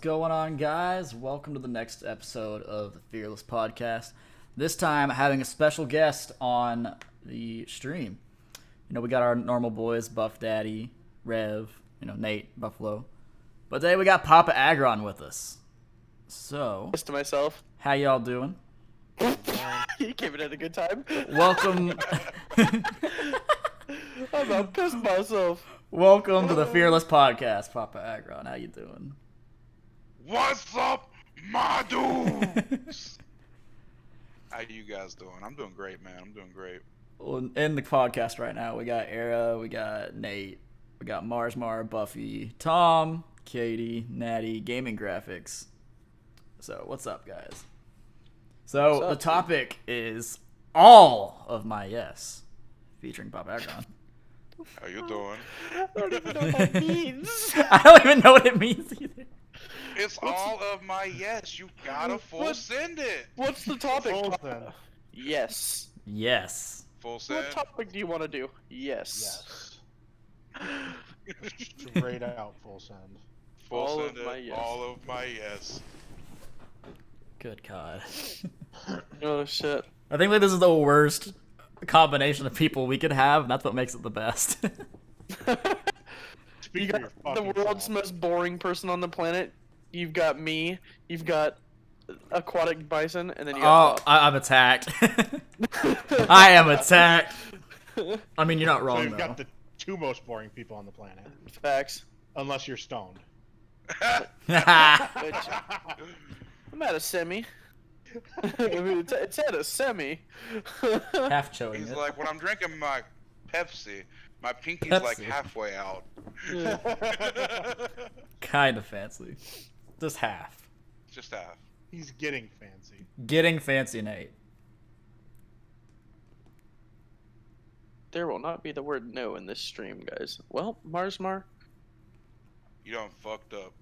going on, guys? Welcome to the next episode of the Fearless Podcast. This time, having a special guest on the stream. We got our normal boys, Buff Daddy, Rev, Nate, Buffalo. But today we got Papa Aggron with us. So, Just to myself. how y'all doing? You came in at a good time. Welcome. I'm about to piss myself. Welcome to the Fearless Podcast, Papa Aggron. How you doing? What's up, my dudes? How you guys doing? I'm doing great, man. I'm doing great. Well, in the podcast right now, we got Era, we got Nate, we got Marsmar, Buffy, Tom, Katie, Natty, Gaming Graphics. So, what's up, guys? So, the topic is all of my yes, featuring Papa Aggron. How you doing? I don't even know what that means. I don't even know what it means either. It's all of my yes. You gotta full send it. What's the topic? Full send. Yes. Yes. Full send. What topic do you want to do? Yes. Straight out full send. Full all send of my it. yes. All of my yes. Good God. Oh shit. I think this is the worst combination of people we could have, and that's what makes it the best. Speak You for got your the fucking world's self. most boring person on the planet. You've got me. You've got aquatic bison, and then you got. I'm attacked. I am attacked. I mean, you're not So wrong, you've though. got the two most boring people on the planet. Facts. Unless you're stoned. Which, I'm at a semi. I mean, it's at a semi. Half chewing He's it. like, when I'm drinking my Pepsi, my pinky's like Pepsi. halfway out. Kind of fancy. Just half. Just half. He's getting fancy. Getting fancy, Nate. There will not be the word no in this stream, guys. Well, Marsmar. You done fucked up.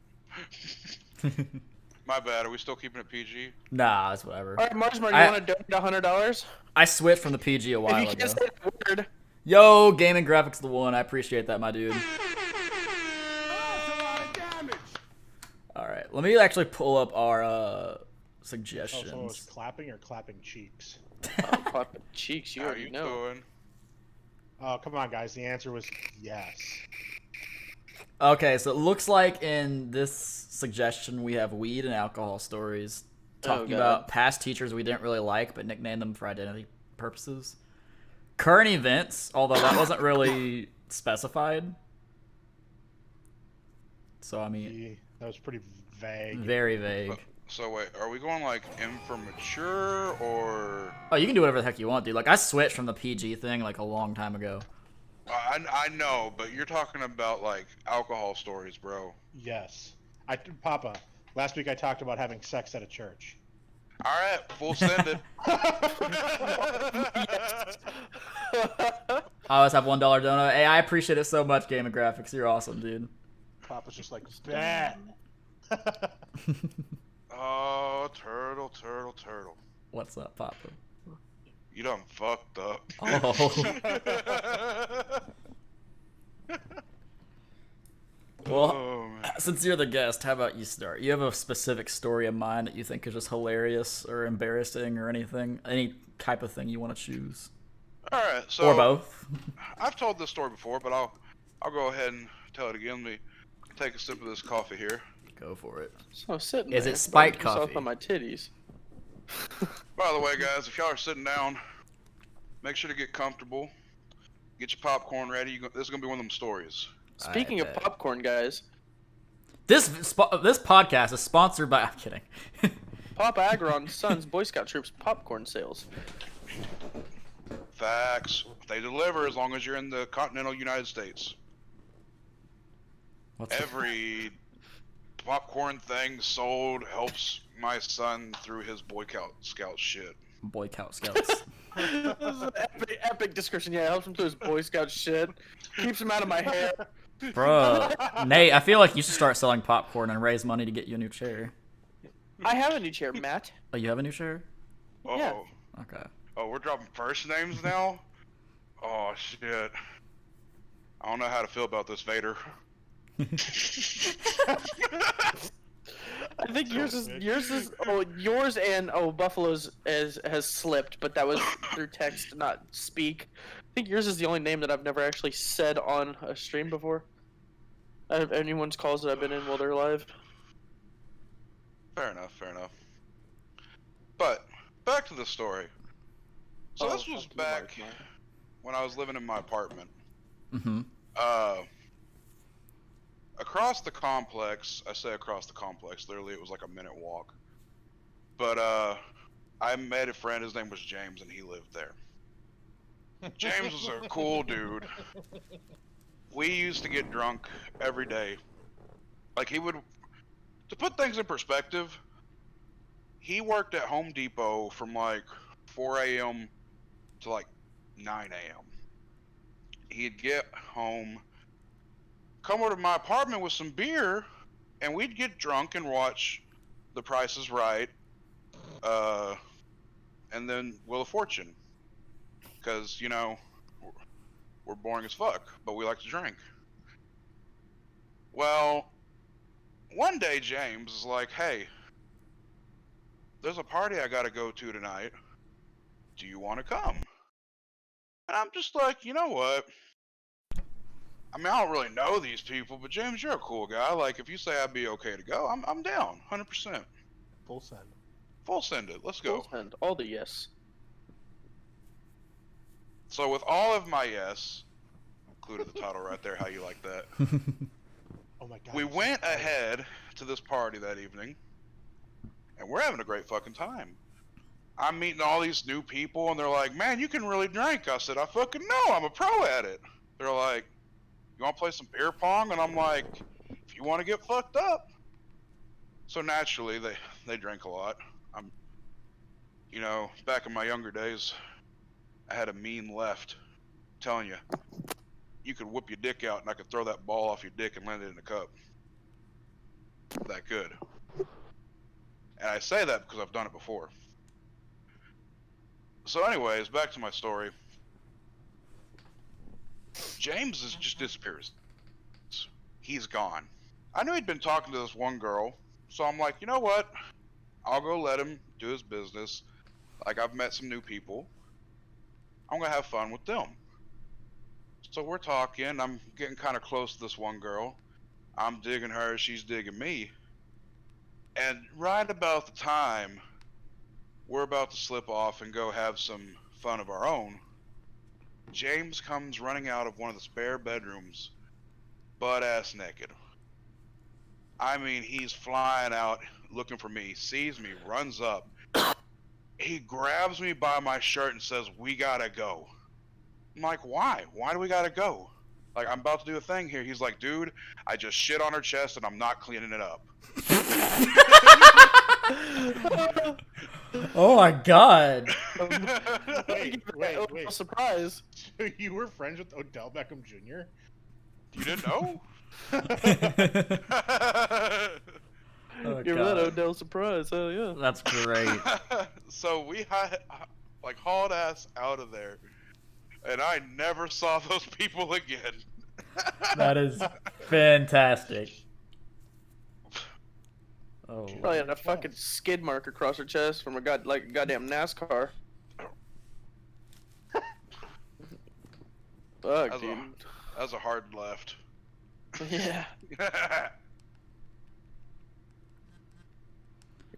My bad. Are we still keeping it PG? Nah, it's whatever. All right, Marsmar, you I- want to donate $100? I switched from the PG a If while you ago. can't say the word, Yo, Gaming Graphics the one. I appreciate that, my dude. Alright, let me actually pull up our suggestions. Also, it's clapping or clapping cheeks. clapping cheeks. You How already you know. doing? Oh, come on, guys. The answer was yes. Okay, so it looks like in this suggestion we have weed and alcohol stories, talking God. about past teachers we didn't really like but nicknamed them for identity purposes. Current events, although that wasn't really specified. So, I mean, That was pretty vague. very vague. So wait, are we going like M for mature or? Oh, you can do whatever the heck you want, dude. Like, I switched from the PG thing, like, a long time ago. I know, but you're talking about like alcohol stories, bro. Yes. Papa, last week I talked about having sex at a church. All right, full send it. I always have $1 donut. Hey, I appreciate it so much, Gaming Graphics. You're awesome, dude. Papa's just like, bad. Oh, turtle. What's up, Papa? You done fucked up. Oh. Well, Oh, man. since you're the guest, how about you start? You have a specific story in mind that you think is just hilarious or embarrassing or anything? Any type of thing you want to choose? All right, so Or both? I've told this story before, but I'll go ahead and tell it again. Let me take a sip of this coffee here. Go for it. So sitting Is there, it spiked rubbing yourself coffee? on my titties. By the way, guys, if y'all are sitting down, make sure to get comfortable. Get your popcorn ready. This is gonna be one of them stories. Speaking of bet. popcorn, guys, This podcast is sponsored by... I'm kidding. Papa Aggron's son's Boy Scout troops popcorn sales. Facts. They deliver as long as you're in the continental United States. What's Every popcorn thing sold helps my son through his Boy Scout shit. Boy Scouts. This is an epic description. Yeah, it helps him through his Boy Scout shit. Keeps him out of my hair. Bruh. Nate, I feel like you should start selling popcorn and raise money to get you a new chair. I have a new chair, Matt. Oh, you have a new chair? Oh, Yeah. Okay. oh, we're dropping first names now. Oh shit. I don't know how to feel about this, Vader. I think yours is Bitch. yours and Buffalo's has slipped, but that was through text, not speak. I think yours is the only name that I've never actually said on a stream before. Out of anyone's calls that I've been in while they're live. Fair enough. Fair enough. But back to the story. So this was fuck you, back Mark. when I was living in my apartment. Mm-hmm. Across the complex, I say across the complex, literally it was like a minute walk. But I made a friend, his name was James, and he lived there. James was a cool dude. We used to get drunk every day. Like he would, to put things in perspective, he worked at Home Depot from like 4 a.m. to like 9 a.m. He'd get home, come over to my apartment with some beer, and we'd get drunk and watch The Price is Right, and then Wheel of Fortune, because you know we're boring as fuck, but we like to drink. Well, one day James is like, "Hey, there's a party I gotta go to tonight. Do you want to come?" And I'm just like, you know what? I mean, I don't really know these people, but James, you're a cool guy. Like, if you say I'd be okay to go, I'm down, 100%. Full send. Full send it. Let's go. Full send, all the yes. So with all of my yes, included the title right there. How you like that? Oh my god. We I'm so went tired. ahead to this party that evening, and we're having a great fucking time. I'm meeting all these new people, and they're like, "Man, you can really drink." I said, "I fucking know. I'm a pro at it." They're like, "You want to play some beer pong?" And I'm like, "If you want to get fucked up." So naturally, they drink a lot. I'm, you know, back in my younger days, I had a mean left. I'm telling you, you could whip your dick out, and I could throw that ball off your dick and land it in a cup. That good. And I say that because I've done it before. So anyways, back to my story. James just disappears. He's gone. I knew he'd been talking to this one girl, so I'm like, you know what? I'll go let him do his business. Like, I've met some new people. I'm gonna have fun with them. So we're talking. I'm getting kind of close to this one girl. I'm digging her. She's digging me. And right about the time we're about to slip off and go have some fun of our own, James comes running out of one of the spare bedrooms, butt-ass naked. I mean, he's flying out looking for me, sees me, runs up. He grabs me by my shirt and says, "We gotta go." I'm like, "Why? Why do we gotta go?" Like, I'm about to do a thing here. He's like, "Dude, I just shit on her chest and I'm not cleaning it up." Oh my god. Wait. Surprise. So you were friends with Odell Beckham Jr.? You didn't know? Oh, Give that God. Odell surprise, hell yeah. That's great. So we like hauled ass out of there, and I never saw those people again. That is fantastic. Oh. Probably had a fucking skid mark across her chest from a goddamn NASCAR. Fuck, That's dude. That was a hard left. Yeah.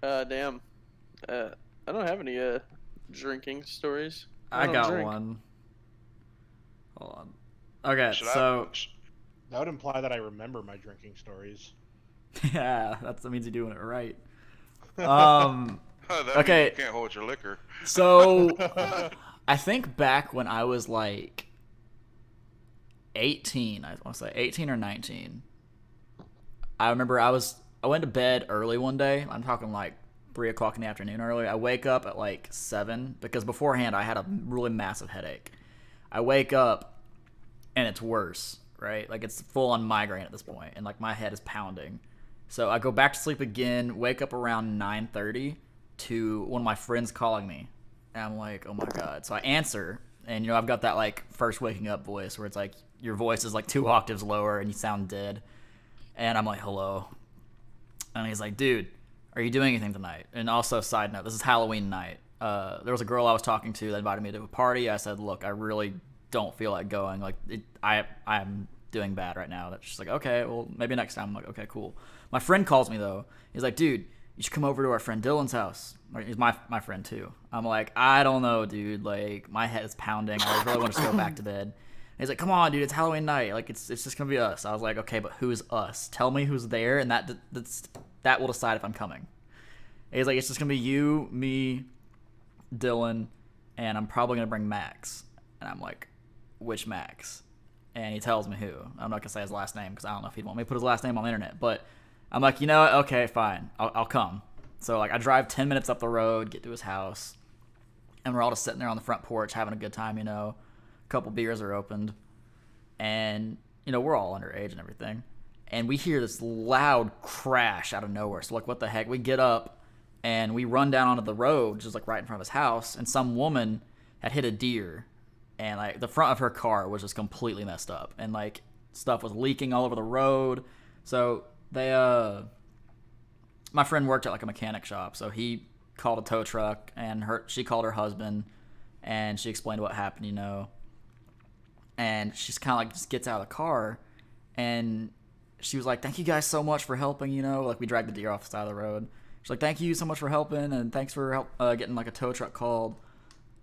Damn. I don't have any drinking stories. I don't got drink. one. Hold on. Okay, Should so That would imply that I remember my drinking stories. yeah, that means you're doing it right. that means Okay. you can't hold your liquor. So I think back when I was like 18, I want to say 18 or 19. I remember I went to bed early one day. I'm talking like 3 o'clock in the afternoon early. I wake up at like 7 because beforehand I had a really massive headache. I wake up and it's worse, right? Like it's full on migraine at this point, and like my head is pounding. So I go back to sleep again, wake up around 9:30 to one of my friends calling me. And I'm like, oh my God. So I answer, and you know, I've got that like first waking up voice where it's like your voice is like 2 octaves lower and you sound dead. And I'm like, hello. And he's like, dude, are you doing anything tonight? And also, side note, this is Halloween night. There was a girl I was talking to that invited me to a party. I said, look, I really don't feel like going. Like, I'm doing bad right now. That's just like, okay, well, maybe next time. I'm like, okay, cool. My friend calls me, though. He's like, dude, you should come over to our friend Dylan's house. He's my friend, too. I'm like, I don't know, dude. Like, my head is pounding. I really want to just go back to bed. And he's like, come on, dude, it's Halloween night. Like, it's just going to be us. I was like, okay, but who's us? Tell me who's there, and that will decide if I'm coming. And he's like, it's just going to be you, me, Dylan, and I'm probably going to bring Max. And I'm like, which Max? And he tells me who. I'm not going to say his last name because I don't know if he'd want me to put his last name on the internet. But I'm like, you know what? Okay, fine. I'll come. So, like, I drive 10 minutes up the road, get to his house, and we're all just sitting there on the front porch having a good time, you know. A couple beers are opened. And, you know, we're all underage and everything. And we hear this loud crash out of nowhere. So, like, what the heck? We get up, and we run down onto the road, just, like, right in front of his house. And some woman had hit a deer. And, like, the front of her car was just completely messed up. And, like, stuff was leaking all over the road. So, they, my friend worked at, like, a mechanic shop. So, he called a tow truck, and she called her husband. And she explained what happened, you know. And she's kind of, like, just gets out of the car. And she was like, thank you guys so much for helping, you know. Like, we dragged the deer off the side of the road. She's like, thank you so much for helping. And thanks for getting, like, a tow truck called.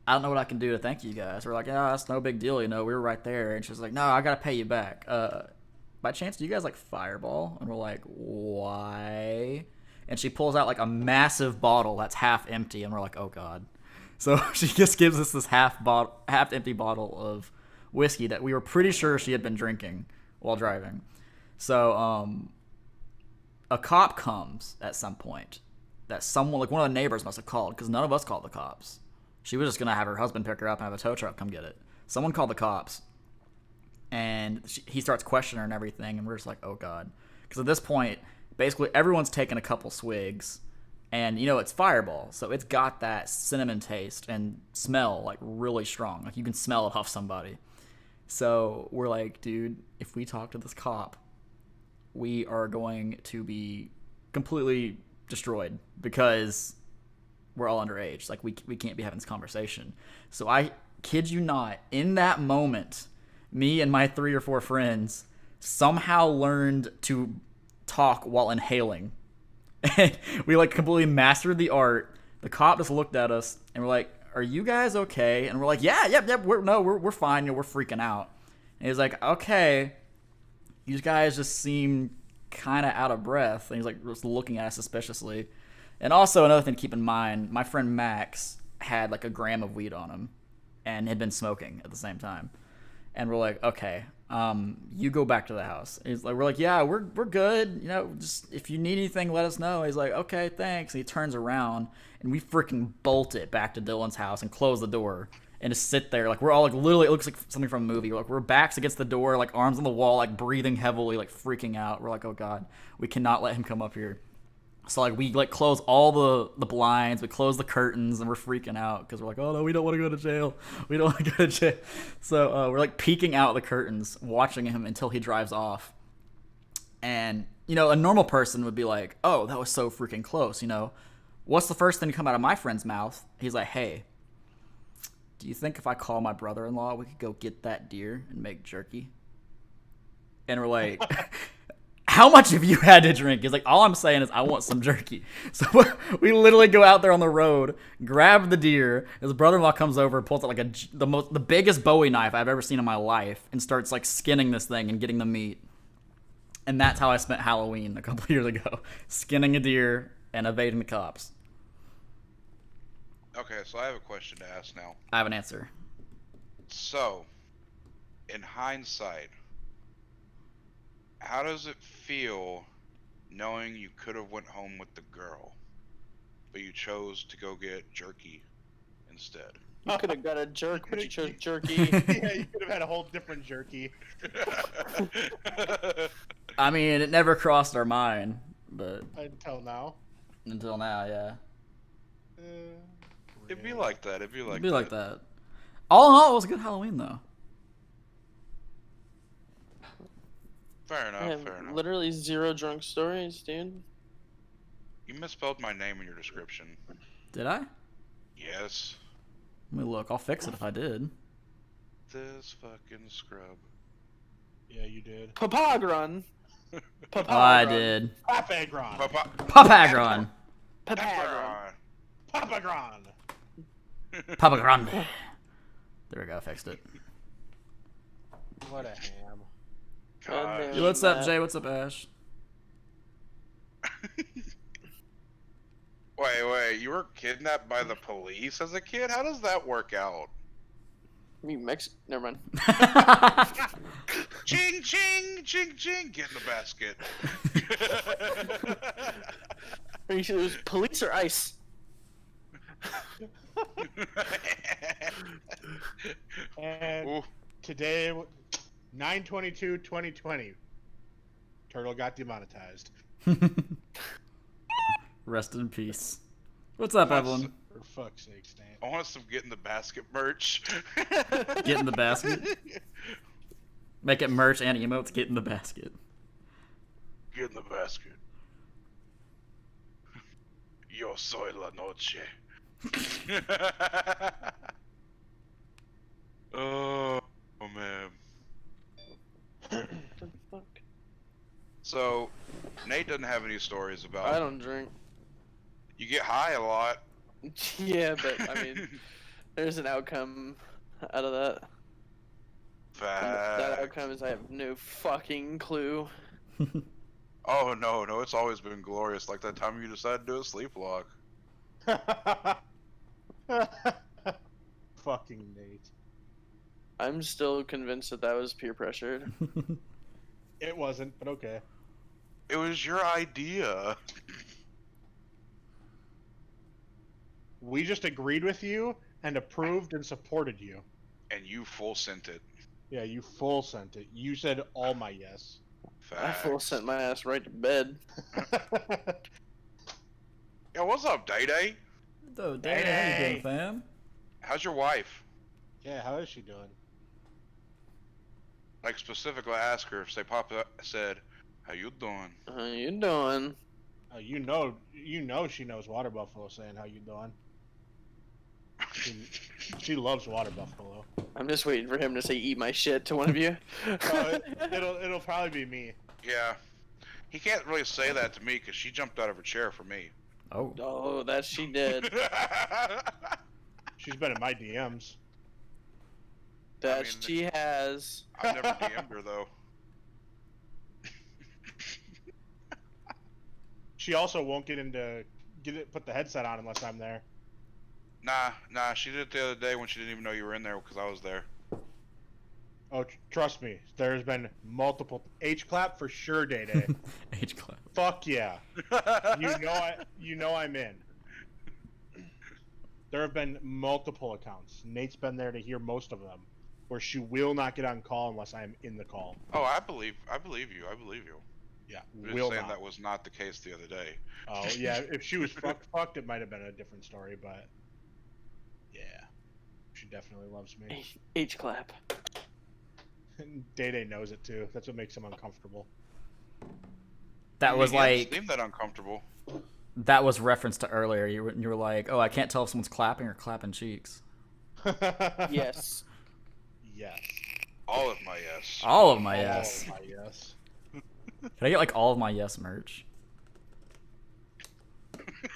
I don't know what I can do to thank you guys. We're like, yeah, that's no big deal, you know. We were right there. And she's like, no, I got to pay you back. By chance, do you guys like Fireball? And we're like, why? And she pulls out, like, a massive bottle that's half empty. And we're like, oh, God. So she just gives us this half empty bottle of whiskey that we were pretty sure she had been drinking while driving. So a cop comes at some point that someone, like one of the neighbors must have called because none of us called the cops. She was just going to have her husband pick her up and have a tow truck come get it. Someone called the cops, and he starts questioning her and everything, and we're just like, oh, God. Because at this point, basically everyone's taken a couple swigs, and, you know, it's Fireball, so it's got that cinnamon taste and smell, like, really strong. Like, you can smell it off somebody. So we're like, dude, if we talk to this cop, we are going to be completely destroyed because we're all underage. Like, we can't be having this conversation. So I kid you not, in that moment, me and my 3 or 4 friends somehow learned to talk while inhaling. And we, like, completely mastered the art. The cop just looked at us, and we're like, are you guys okay? And we're like, yeah, yep, we're fine. You know, we're freaking out. And he's like, okay, you guys just seem kind of out of breath. And he's like, just looking at us suspiciously. And also another thing to keep in mind, my friend Max had like a gram of weed on him and had been smoking at the same time. And we're like, okay, you go back to the house. And he's like, we're like, yeah, we're good. You know, just if you need anything, let us know. He's like, okay, thanks. And he turns around and we freaking bolt it back to Dylan's house and close the door and just sit there. Like, we're all like, literally, it looks like something from a movie. Like, we're backs against the door, like arms on the wall, like breathing heavily, like freaking out. We're like, oh God, we cannot let him come up here. So, like, we, like, close all the blinds, we close the curtains, and we're freaking out because we're like, oh, no, we don't want to go to jail. We don't want to go to jail. So, we're, like, peeking out the curtains, watching him until he drives off. And, you know, a normal person would be like, oh, that was so freaking close, you know. What's the first thing to come out of my friend's mouth? He's like, hey, do you think if I call my brother-in-law, we could go get that deer and make jerky? And we're like... How much have you had to drink? He's like, all I'm saying is I want some jerky. So we literally go out there on the road, grab the deer. His brother-in-law comes over, pulls out like the biggest Bowie knife I've ever seen in my life, and starts like skinning this thing and getting the meat. And that's how I spent Halloween a couple years ago, skinning a deer and evading the cops. Okay, so I have a question to ask now. I have an answer. So, in hindsight, how does it feel knowing you could have went home with the girl, but you chose to go get jerky instead? You could have got a jerk, but you chose jerky. Yeah, you could have had a whole different jerky. I mean, it never crossed our mind, but... Until now? Until now, yeah. It'd be like that. It'd be like that. All in all, it was a good Halloween, though. Fair enough, I have fair enough. literally 0 drunk stories, dude. You misspelled my name in your description. Did I? Yes. Let me look. I'll fix it if I did. This fucking scrub. Yeah, you did. Aggron. Oh, I did. Aggron. Pop Aggron. Aggron. Papagron. Papa Grande. There we go. I fixed it. What a ham. God. Yo, what's up, Jay? What's up, Ash? Wait, you were kidnapped by the police as a kid? How does that work out? Never mind. Ching, ching, ching, ching, get in the basket. Are you sure it was police or ice? And Ooh. today, 9/22/2020, Turtle got demonetized. Rest in peace. What's up, Evelyn? For fuck's sake, Stan. I want some get in the basket merch. Get in the basket. Make it merch and emotes. Get in the basket. Get in the basket. Yo soy la noche. Oh man. So, Nate doesn't have any stories about. I don't drink. You get high a lot. Yeah, but I mean, there's an outcome out of that. And that outcome is I have no fucking clue. Oh no, it's always been glorious. Like that time you decided to do a sleepwalk. Fucking Nate. I'm still convinced that was peer pressured. It wasn't, but okay. It was your idea. We just agreed with you and approved and supported you. And you full sent it. Yeah, you full sent it. You said all my yes. I full sent my ass right to bed. Yo, what's up, Day Day? So, Danny, how you doing, fam? How's your wife? Yeah, how is she doing? Like specifically ask her if say Papa said, "How you doing?" How you doing? Oh, you know she knows Water Buffalo saying how you doing. She loves Water Buffalo. I'm just waiting for him to say "eat my shit" to one of you. It'll probably be me. Yeah. He can't really say that to me because she jumped out of her chair for me. Oh. Oh, that she did. She's been in my DMs. That I mean, she has. I've never DM'd her though. She also won't put the headset on unless I'm there. Nah, she did it the other day when she didn't even know you were in there because I was there. Oh, trust me, there's been multiple H clap for sure, Day Day. H clap. Fuck yeah. You know I'm in. There have been multiple accounts. Nate's been there to hear most of them, where she will not get on call unless I am in the call. Oh, I believe you. Yeah, I'm just will saying not. that was not the case the other day. Oh yeah, if she was fucked, it might have been a different story, but yeah, she definitely loves me. H clap. Day Day knows it too. That's what makes him uncomfortable. That was You didn't like seem that uncomfortable. that was reference to earlier. You were like, oh, I can't tell if someone's clapping or clapping cheeks. Yes. Yes. All of my yes. All of my yes. Oh, my yes. Can I get like all of my yes merch?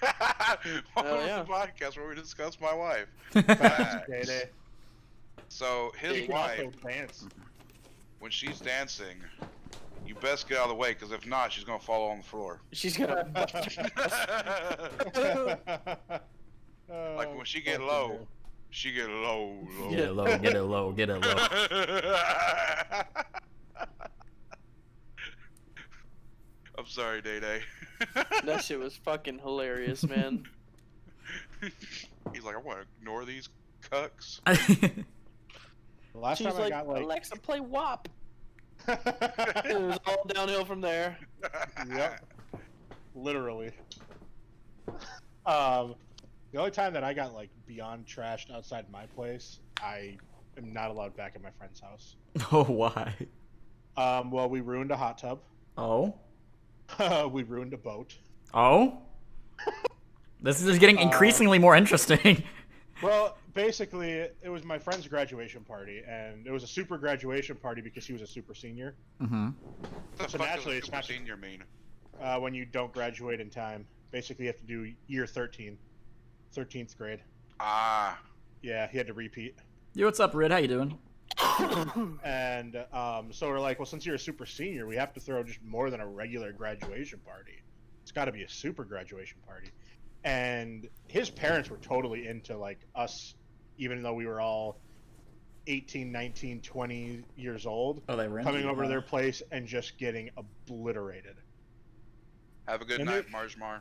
Welcome yeah. to the podcast where we discuss my wife. Day Day. So his Big wife, Pants. when she's dancing, you best get out of the way because if not, she's gonna fall on the floor. She's gonna. Like when she get low, she get low. Get it low, get it low, get it low. I'm sorry, Day Day. That shit was fucking hilarious, man. He's like, I want to ignore these cucks. The last She's time I like, got like, Alexa, play WAP. It was all downhill from there. yep, literally. The only time that I got like beyond trashed outside my place, I am not allowed back at my friend's house. Oh, why? Well, we ruined a hot tub. Oh? We ruined a boat. Oh? This is just getting increasingly more interesting. Well, basically, it was my friend's graduation party, and it was a super graduation party because he was a super senior. Mm-hmm. The So fuck naturally, does it's a super not senior mean? when you don't graduate in time. Basically, you have to do year 13, 13th grade. Ah, Yeah, he had to repeat. Yo, what's up, Rid? How you doing? And so we're like, well, since you're a super senior, we have to throw just more than a regular graduation party. It's got to be a super graduation party. And his parents were totally into like us, even though we were all 18, 19, 20 years old, Oh, they were coming into over to you, their huh? place and just getting obliterated. have a good And night, Marjmar.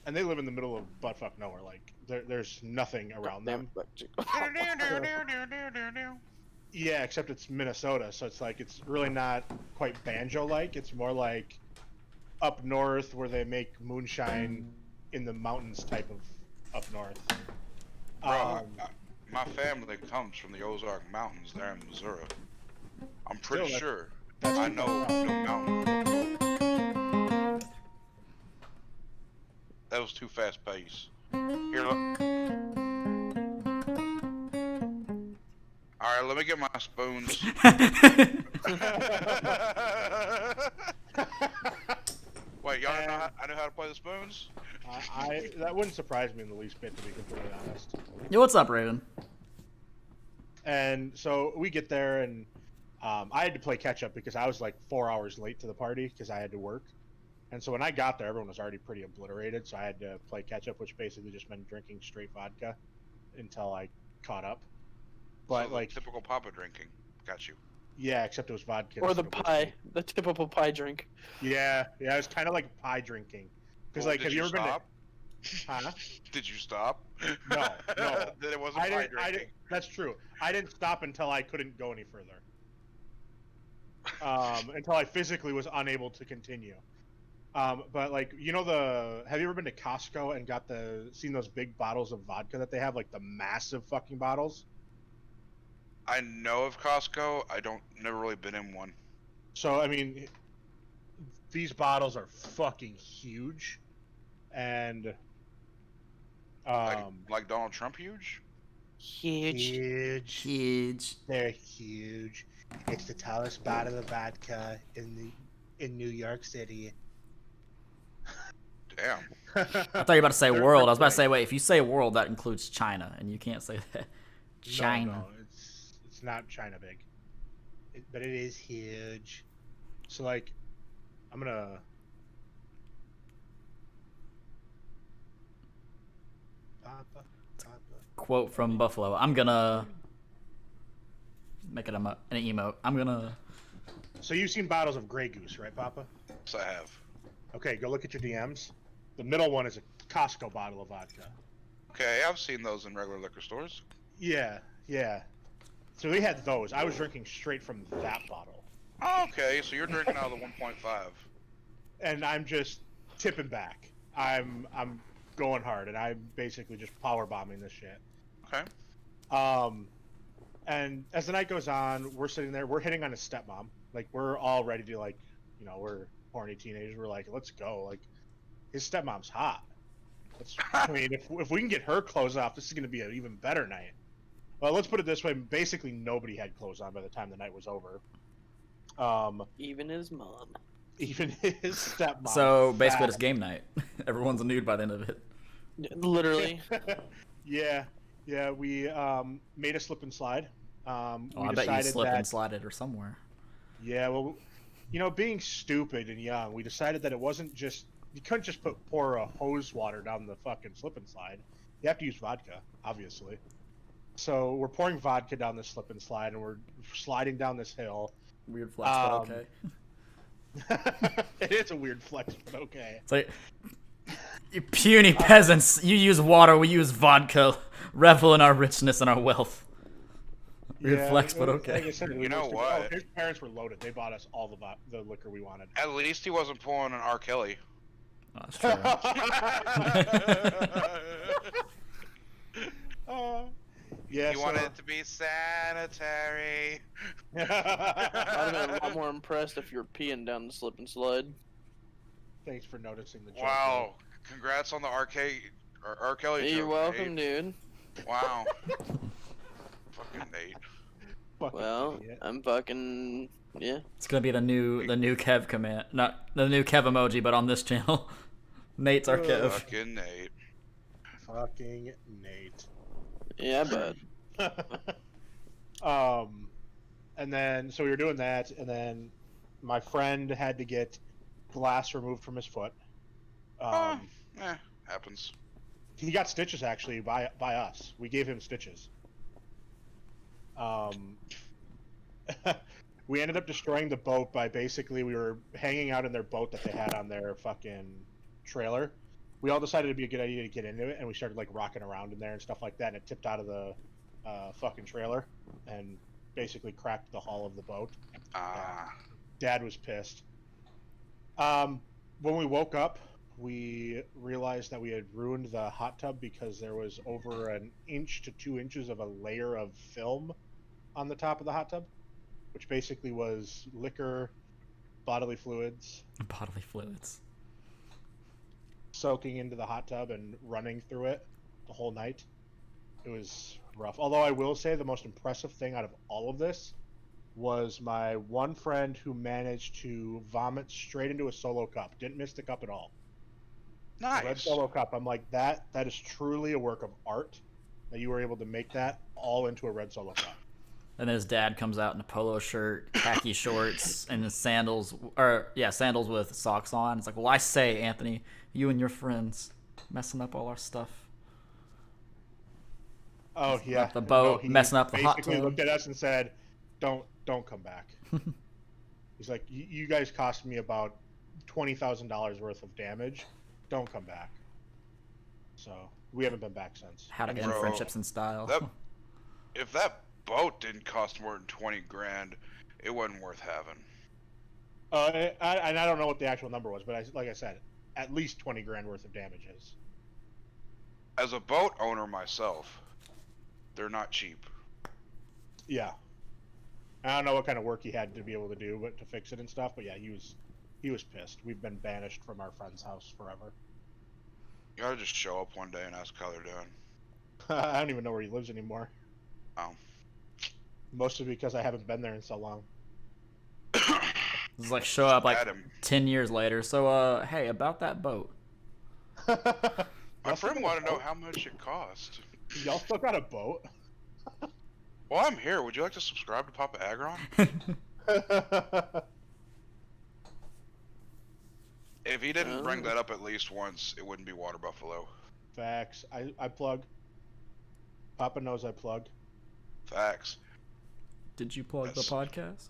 And they live in the middle of buttfuck nowhere. Like there's nothing around them. Yeah, except it's Minnesota, so it's like it's really not quite banjo-like. It's more like up north where they make moonshine in the mountains type of up north. Bro, my family comes from the Ozark Mountains there in Missouri. I'm pretty Still, sure. that's I too know far. the mountain. That was too fast pace. Here, look. Alright, let me get my spoons. Wait, y'all know how, I know how to play the spoons? I that wouldn't surprise me in the least bit, to be completely honest. Yo, what's up, Raven? And so we get there, and I had to play catch up because I was like 4 hours late to the party because I had to work. And so when I got there, everyone was already pretty obliterated, so I had to play catch up, which basically just meant drinking straight vodka until I caught up. But So like, typical Papa drinking. Got you. yeah, except it was vodka. Or the instead of pie, whiskey. the typical pie drink. Yeah, it was kind of like pie drinking. Because Well, like, did have you ever stop? been to? Huh? Did you stop? No, no. Then it wasn't I pie didn't. drinking. That's true. I didn't stop until I couldn't go any further. Until I physically was unable to continue. But like, you know, have you ever been to Costco and seen those big bottles of vodka that they have, like the massive fucking bottles? I know of Costco. I don't never really been in one. So I mean, these bottles are fucking huge, and Like Donald Trump huge? Huge. Huge. They're huge. It's the tallest bottle of vodka in New York City. Damn. I thought you were about to say They're world. I was about to big. say, wait, if you say world, that includes China, and you can't say that. China. No, it's not China big, but it is huge. So like, I'm gonna. Papa. Quote from Buffalo. I'm gonna make it an emote. I'm gonna. So you've seen bottles of Grey Goose, right, Papa? Yes, I have. Okay, go look at your DMs. The middle one is a Costco bottle of vodka. Okay, I've seen those in regular liquor stores. Yeah, yeah. So they had those. I was drinking straight from that bottle. Oh, okay, so you're drinking out of the 1.5. And I'm just tipping back. I'm going hard, and I'm basically just power bombing this shit. Okay. And as the night goes on, we're sitting there, we're hitting on his stepmom. Like, we're all ready to, like, you know, we're horny teenagers. We're like, let's go. Like, his stepmom's hot. I mean, if we can get her clothes off, this is going to be an even better night. Well, let's put it this way. Basically, nobody had clothes on by the time the night was over. Even his mom. Even his stepmom. So basically, fat. it's game night. Everyone's nude by the end of it. Literally. Yeah, we made a slip and slide. Oh, We I bet you decided slip that, and slided or somewhere. Yeah, well, you know, being stupid and young, we decided that it wasn't just, you couldn't just pour a hose water down the fucking slip and slide. You have to use vodka, obviously. So we're pouring vodka down this slip and slide, and we're sliding down this hill. Weird flex, but okay. It is a weird flex, but okay. It's like, you puny peasants, you use water, we use vodka. Revel in our richness and our wealth. Weird flex, but okay. Like I said, You know what? His parents were loaded. They bought us all the liquor we wanted. At least he wasn't pulling an R. Kelly. Oh, that's true. Yeah, He wanted it to be sanitary. I'd have been a lot more impressed if you were peeing down the slip and slide. Thanks for noticing the joke. Wow. Congrats on the R. Kelly joke, You're welcome, Nate. dude. Wow. Fucking Nate. Fucking Well, idiot. I'm fucking yeah. It's gonna be the new Kev command, not the new Kev emoji, but on this channel. Nate's our Kev. Fucking Nate. Fucking Nate. Yeah, but And then so we were doing that, and then my friend had to get glass removed from his foot. Happens. He got stitches actually by us. We gave him stitches. We ended up destroying the boat by basically we were hanging out in their boat that they had on their fucking trailer. We all decided it'd be a good idea to get into it, and we started like rocking around in there and stuff like that, and it tipped out of the fucking trailer and basically cracked the hull of the boat. Dad was pissed. When we woke up, we realized that we had ruined the hot tub because there was over 1 inch to 2 inches of a layer of film on the top of the hot tub, which basically was liquor, bodily fluids soaking into the hot tub and running through it the whole night. It was rough. Although I will say the most impressive thing out of all of this was my one friend who managed to vomit straight into a Solo cup. Didn't miss the cup at all. Nice. Red Solo cup. I'm like, that is truly a work of art that you were able to make that all into a red Solo cup. And his dad comes out in a polo shirt, khaki shorts, and his sandals with socks on. It's like, well, I say, Anthony, you and your friends messing up all our stuff. Oh yeah, Up the boat, he messing up the hot basically tub. looked at us and said, "Don't come back." He's like, "You guys cost me about $20,000 worth of damage. Don't come back." So we haven't been back since. How to end Bro, friendships in style. If that boat didn't cost more than 20 grand, it wasn't worth having. And I don't know what the actual number was, but like I said, at least 20 grand worth of damages. As a boat owner myself, they're not cheap. Yeah. I don't know what kind of work he had to be able to do, but to fix it and stuff. But yeah, he was pissed. We've been banished from our friend's house forever. You gotta just show up one day and ask how they're doing. I don't even know where he lives anymore. Oh. Mostly because I haven't been there in so long. It's like show up like At him. 10 years later. So, hey, about that boat. My friend wanted to know how much it cost. Y'all still got a boat? Well, I'm here. Would you like to subscribe to Papa Aggron? If he didn't bring that up at least once, it wouldn't be Water Buffalo. Facts. I plug. Papa knows I plug. Facts. Did you plug the Yes. podcast?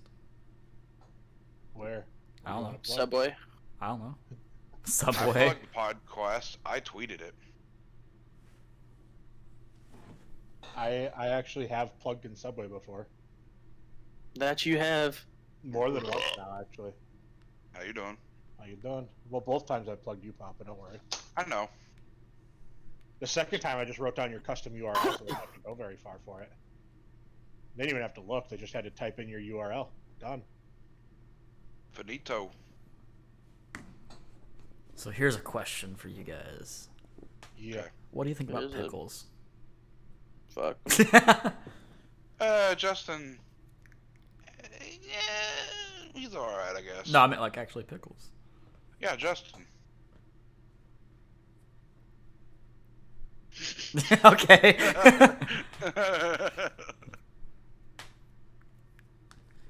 Where? I don't know. Plug? Subway. I don't know. I Subway. plugged the podcast. I tweeted it. I actually have plugged in Subway before. That you have. More than once now, actually. How you doing? How you doing? Well, both times I plugged you, Papa. Don't worry. I know. The second time I just wrote down your custom URL, so they didn't have to go very far for it. They didn't even have to look. They just had to type in your URL. Done. Finito. So here's a question for you guys. Yeah. What do you think What about is it? pickles? Fuck. Justin. Yeah, he's alright, I guess. No, I meant like actually pickles. Yeah, Justin. Okay.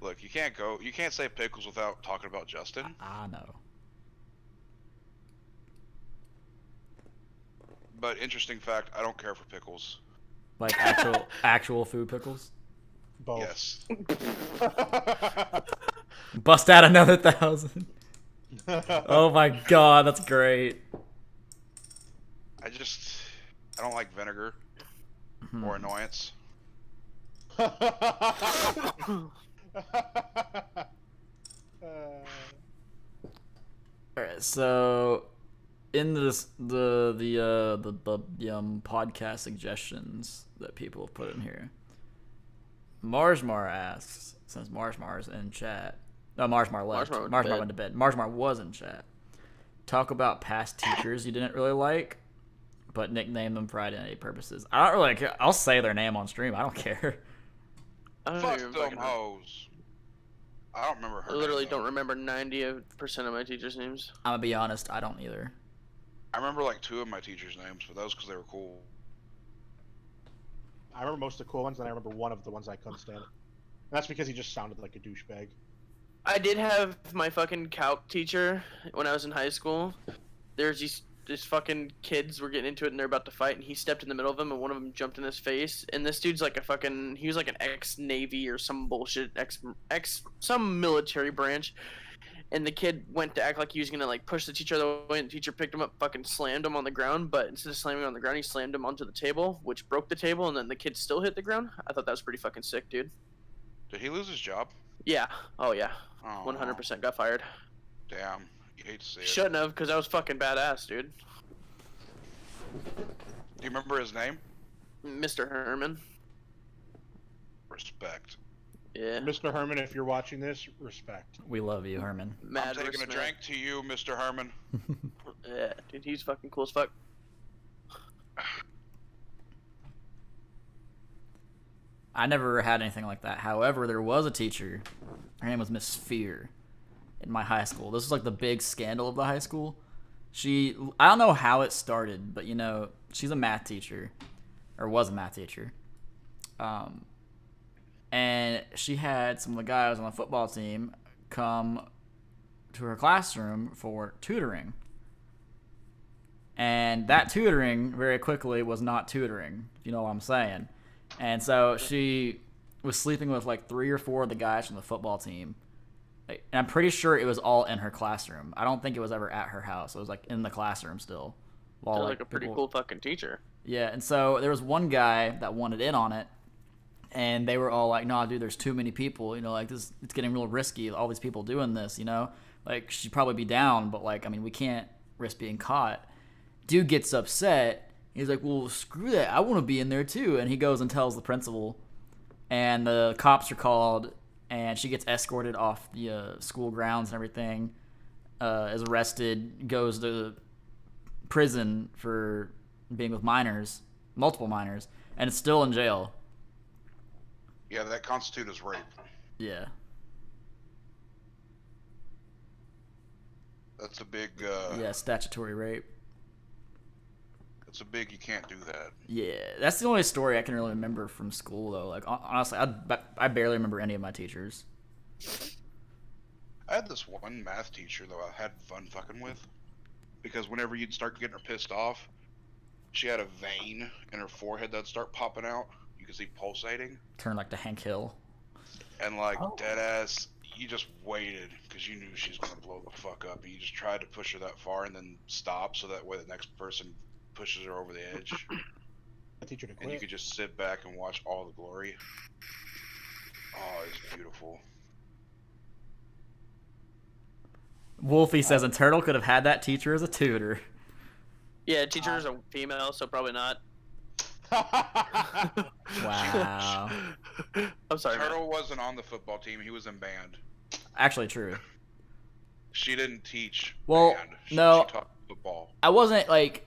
Look, you can't say pickles without talking about Justin. I know. But interesting fact, I don't care for pickles. Like actual food pickles. Both. Yes. Bust out another 1,000. Oh my god, that's great. I don't like vinegar or annoyance. Alright, so in this the podcast suggestions that people have put in here, Marsmar asks, since Marsmar's in chat. No, Marsmar left. Marsmar went to Marsmar bed. went to bed. Marsmar was in chat. talk about past teachers you didn't really like, but nickname them for identity purposes. I don't really. I'll say their name on stream. I don't care. I don't Fuck even them fucking know. hoes. I don't remember her I literally name, though. don't remember 90% of my teachers' names. I'm gonna be honest. I don't either. I remember like 2 of my teachers' names, but that was because they were cool. I remember most of the cool ones, and I remember one of the ones I couldn't stand. And that's because he just sounded like a douchebag. I did have my fucking calc teacher when I was in high school. There's these fucking kids were getting into it and they're about to fight, and he stepped in the middle of them and one of them jumped in his face. And this dude's like he was like an ex-Navy or some bullshit, some military branch. And the kid went to act like he was gonna like push the teacher the way, and the teacher picked him up, fucking slammed him on the ground. But instead of slamming him on the ground, he slammed him onto the table, which broke the table, and then the kid still hit the ground. I thought that was pretty fucking sick, dude. Did he lose his job? Yeah. Oh yeah. Oh, 100% got fired. Damn. You hate to see it. Shouldn't have, because that was fucking badass, dude. Do you remember his name? Mr. Herman. Respect. Yeah. Mr. Herman, if you're watching this, respect. We love you, Herman. Mad I'm taking respect. a drink to you, Mr. Herman. Yeah, dude, he's fucking cool as fuck. I never had anything like that. However, there was a teacher. Her name was Miss Fear in my high school. This was like the big scandal of the high school. I don't know how it started, but she's a math teacher, or was a math teacher. And she had some of the guys on the football team come to her classroom for tutoring. And that tutoring very quickly was not tutoring, if you know what I'm saying. And so she was sleeping with like 3 or 4 of the guys from the football team. And I'm pretty sure it was all in her classroom. I don't think it was ever at her house. It was like in the classroom still. While, Sounds like a pretty cool fucking teacher. Yeah, and so there was one guy that wanted in on it. And they were all like, "Nah, dude, there's too many people. Like this, it's getting real risky. All these people doing this. Like she'd probably be down, but like, I mean, we can't risk being caught." Dude gets upset. He's like, "Well, screw that. I want to be in there too." And he goes and tells the principal, and the cops are called, and she gets escorted off the school grounds and everything. Is arrested, goes to prison for being with minors, multiple minors, and it's still in jail. Yeah, that constitutes as rape. Yeah. That's a big. Yeah, statutory rape. That's a big. You can't do that. Yeah, that's the only story I can really remember from school, though. Like, honestly, I barely remember any of my teachers. I had this one math teacher though I had fun fucking with, because whenever you'd start getting her pissed off, she had a vein in her forehead that'd start popping out. You could see pulsating. Turn like to Hank Hill. And like dead ass, you just waited because you knew she was gonna blow the fuck up. And you just tried to push her that far and then stop so that way the next person pushes her over the edge. A teacher to quit. And you could just sit back and watch all the glory. Oh, it's beautiful. Wolfie says, and Turtle could have had that teacher as a tutor. Yeah, teacher's a female, so probably not. Wow. I'm sorry, man. Turtle wasn't on the football team. He was in band. Actually true. She didn't teach Well, band. She taught football. I wasn't like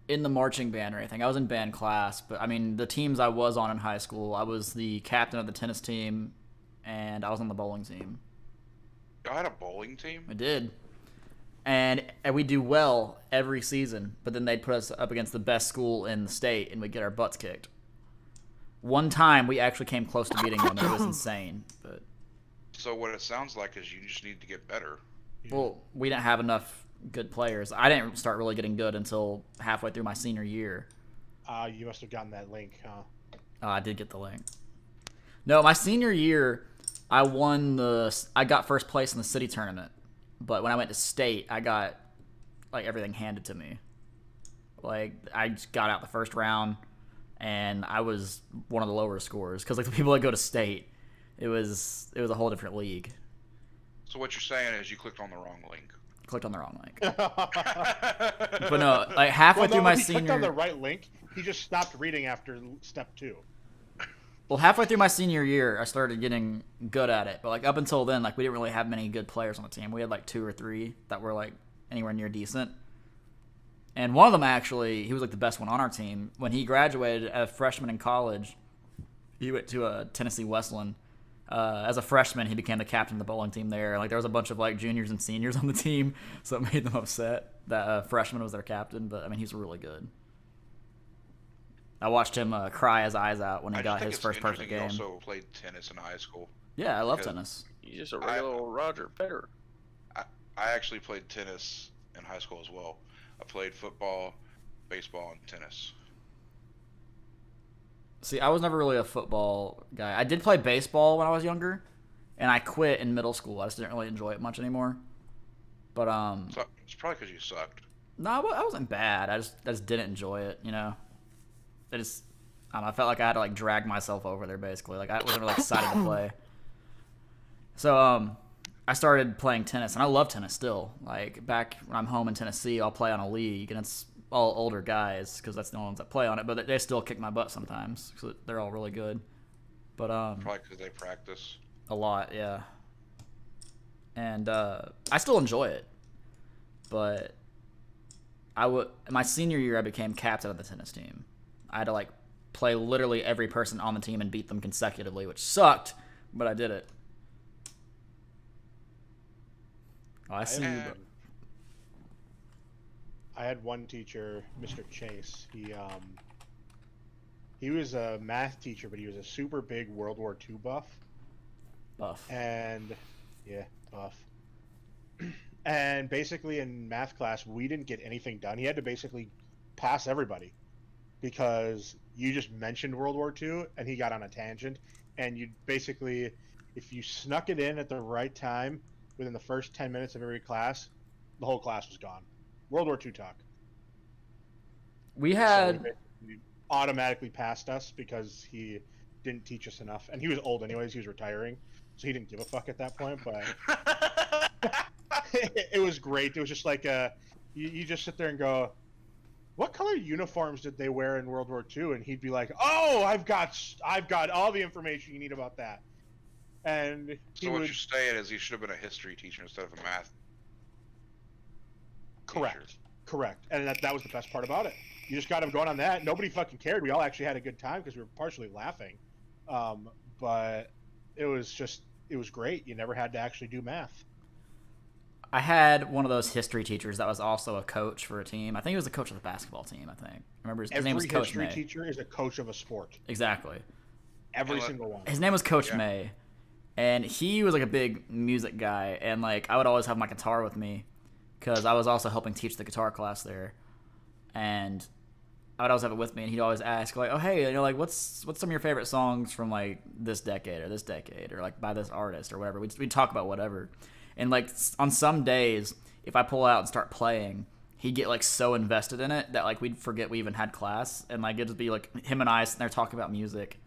in the marching band or anything. I was in band class, but I mean the teams I was on in high school, I was the captain of the tennis team and I was on the bowling team. Y'all had a bowling team? I did. And we do well every season, but then they'd put us up against the best school in the state and we'd get our butts kicked. One time we actually came close to beating them and it was insane. But So what it sounds like is you just need to get better. well, we didn't have enough good players. I didn't start really getting good until halfway through my senior year. You must have gotten that link, huh? I did get the link. No, my senior year, I got first place in the city tournament. But when I went to state, I got like everything handed to me. Like I just got out the first round, and I was one of the lower scorers because like the people that go to state, it was a whole different league. So what you're saying is you clicked on the wrong link. Clicked on the wrong link. But no, like halfway through my he clicked on the senior, right link. He just stopped reading after step 2. well, halfway through my senior year, I started getting good at it. But like up until then, like we didn't really have many good players on the team. We had like 2 or 3 that were like anywhere near decent. And one of them actually, he was like the best one on our team. When he graduated as a freshman in college, he went to Tennessee Wesleyan. As a freshman, he became the captain of the bowling team there. Like there was a bunch of like juniors and seniors on the team, so it made them upset that freshman was their captain. But I mean, he's really good. I watched him cry his eyes out when he got his first perfect game. He also played tennis in high school. Yeah, I love tennis. He's just a regular old Roger Federer. I actually played tennis in high school as well. I played football, baseball, and tennis. See, I was never really a football guy. I did play baseball when I was younger, and I quit in middle school. I just didn't really enjoy it much anymore. But So it's probably because you sucked. no, I wasn't bad. I just didn't enjoy it. You know, I don't know, I felt like I had to like drag myself over there basically. Like I wasn't really excited to play. So I started playing tennis, and I love tennis still. Like back when I'm home in Tennessee, I'll play on a league, and it's all older guys because that's the only ones that play on it. But they still kick my butt sometimes because they're all really good. But Probably because they practice. a lot, yeah. And I still enjoy it, but my senior year I became captain of the tennis team. I had to like play literally every person on the team and beat them consecutively, which sucked, but I did it. Oh, I see you. And I had one teacher, Mr. Chase. He was a math teacher, but he was a super big World War II buff. Buff. And yeah, buff. And basically in math class, we didn't get anything done. He had to basically pass everybody because you just mentioned World War II and he got on a tangent. And you basically, if you snuck it in at the right time within the first 10 minutes of every class, the whole class was gone. World War II talk. We So had he automatically passed us because he didn't teach us enough. And he was old anyways, he was retiring. So he didn't give a fuck at that point, but it was great. It was just like you just sit there and go, what color uniforms did they wear in World War II? And he'd be like, oh, I've got all the information you need about that. And so what you're saying is he should have been a history teacher instead of a math correct teacher. Correct. And that was the best part about it. You just got him going on that. Nobody fucking cared. We all actually had a good time because we were partially laughing. But it was great. You never had to actually do math. I had one of those history teachers that was also a coach for a team. I think he was the coach of the basketball team, I think. Remember his name was Coach Every May. history teacher is a coach of a sport. Exactly. Every single one. His name was Coach May. And he was like a big music guy, and like I would always have my guitar with me because I was also helping teach the guitar class there. And I would always have it with me, and he'd always ask like, "Oh, hey, you know, like what's some of your favorite songs from like this decade or like by this artist or whatever?" We'd talk about whatever. And like on some days, if I pull out and start playing, he'd get like so invested in it that like we'd forget we even had class, and like it'd just be like him and I sitting there talking about music,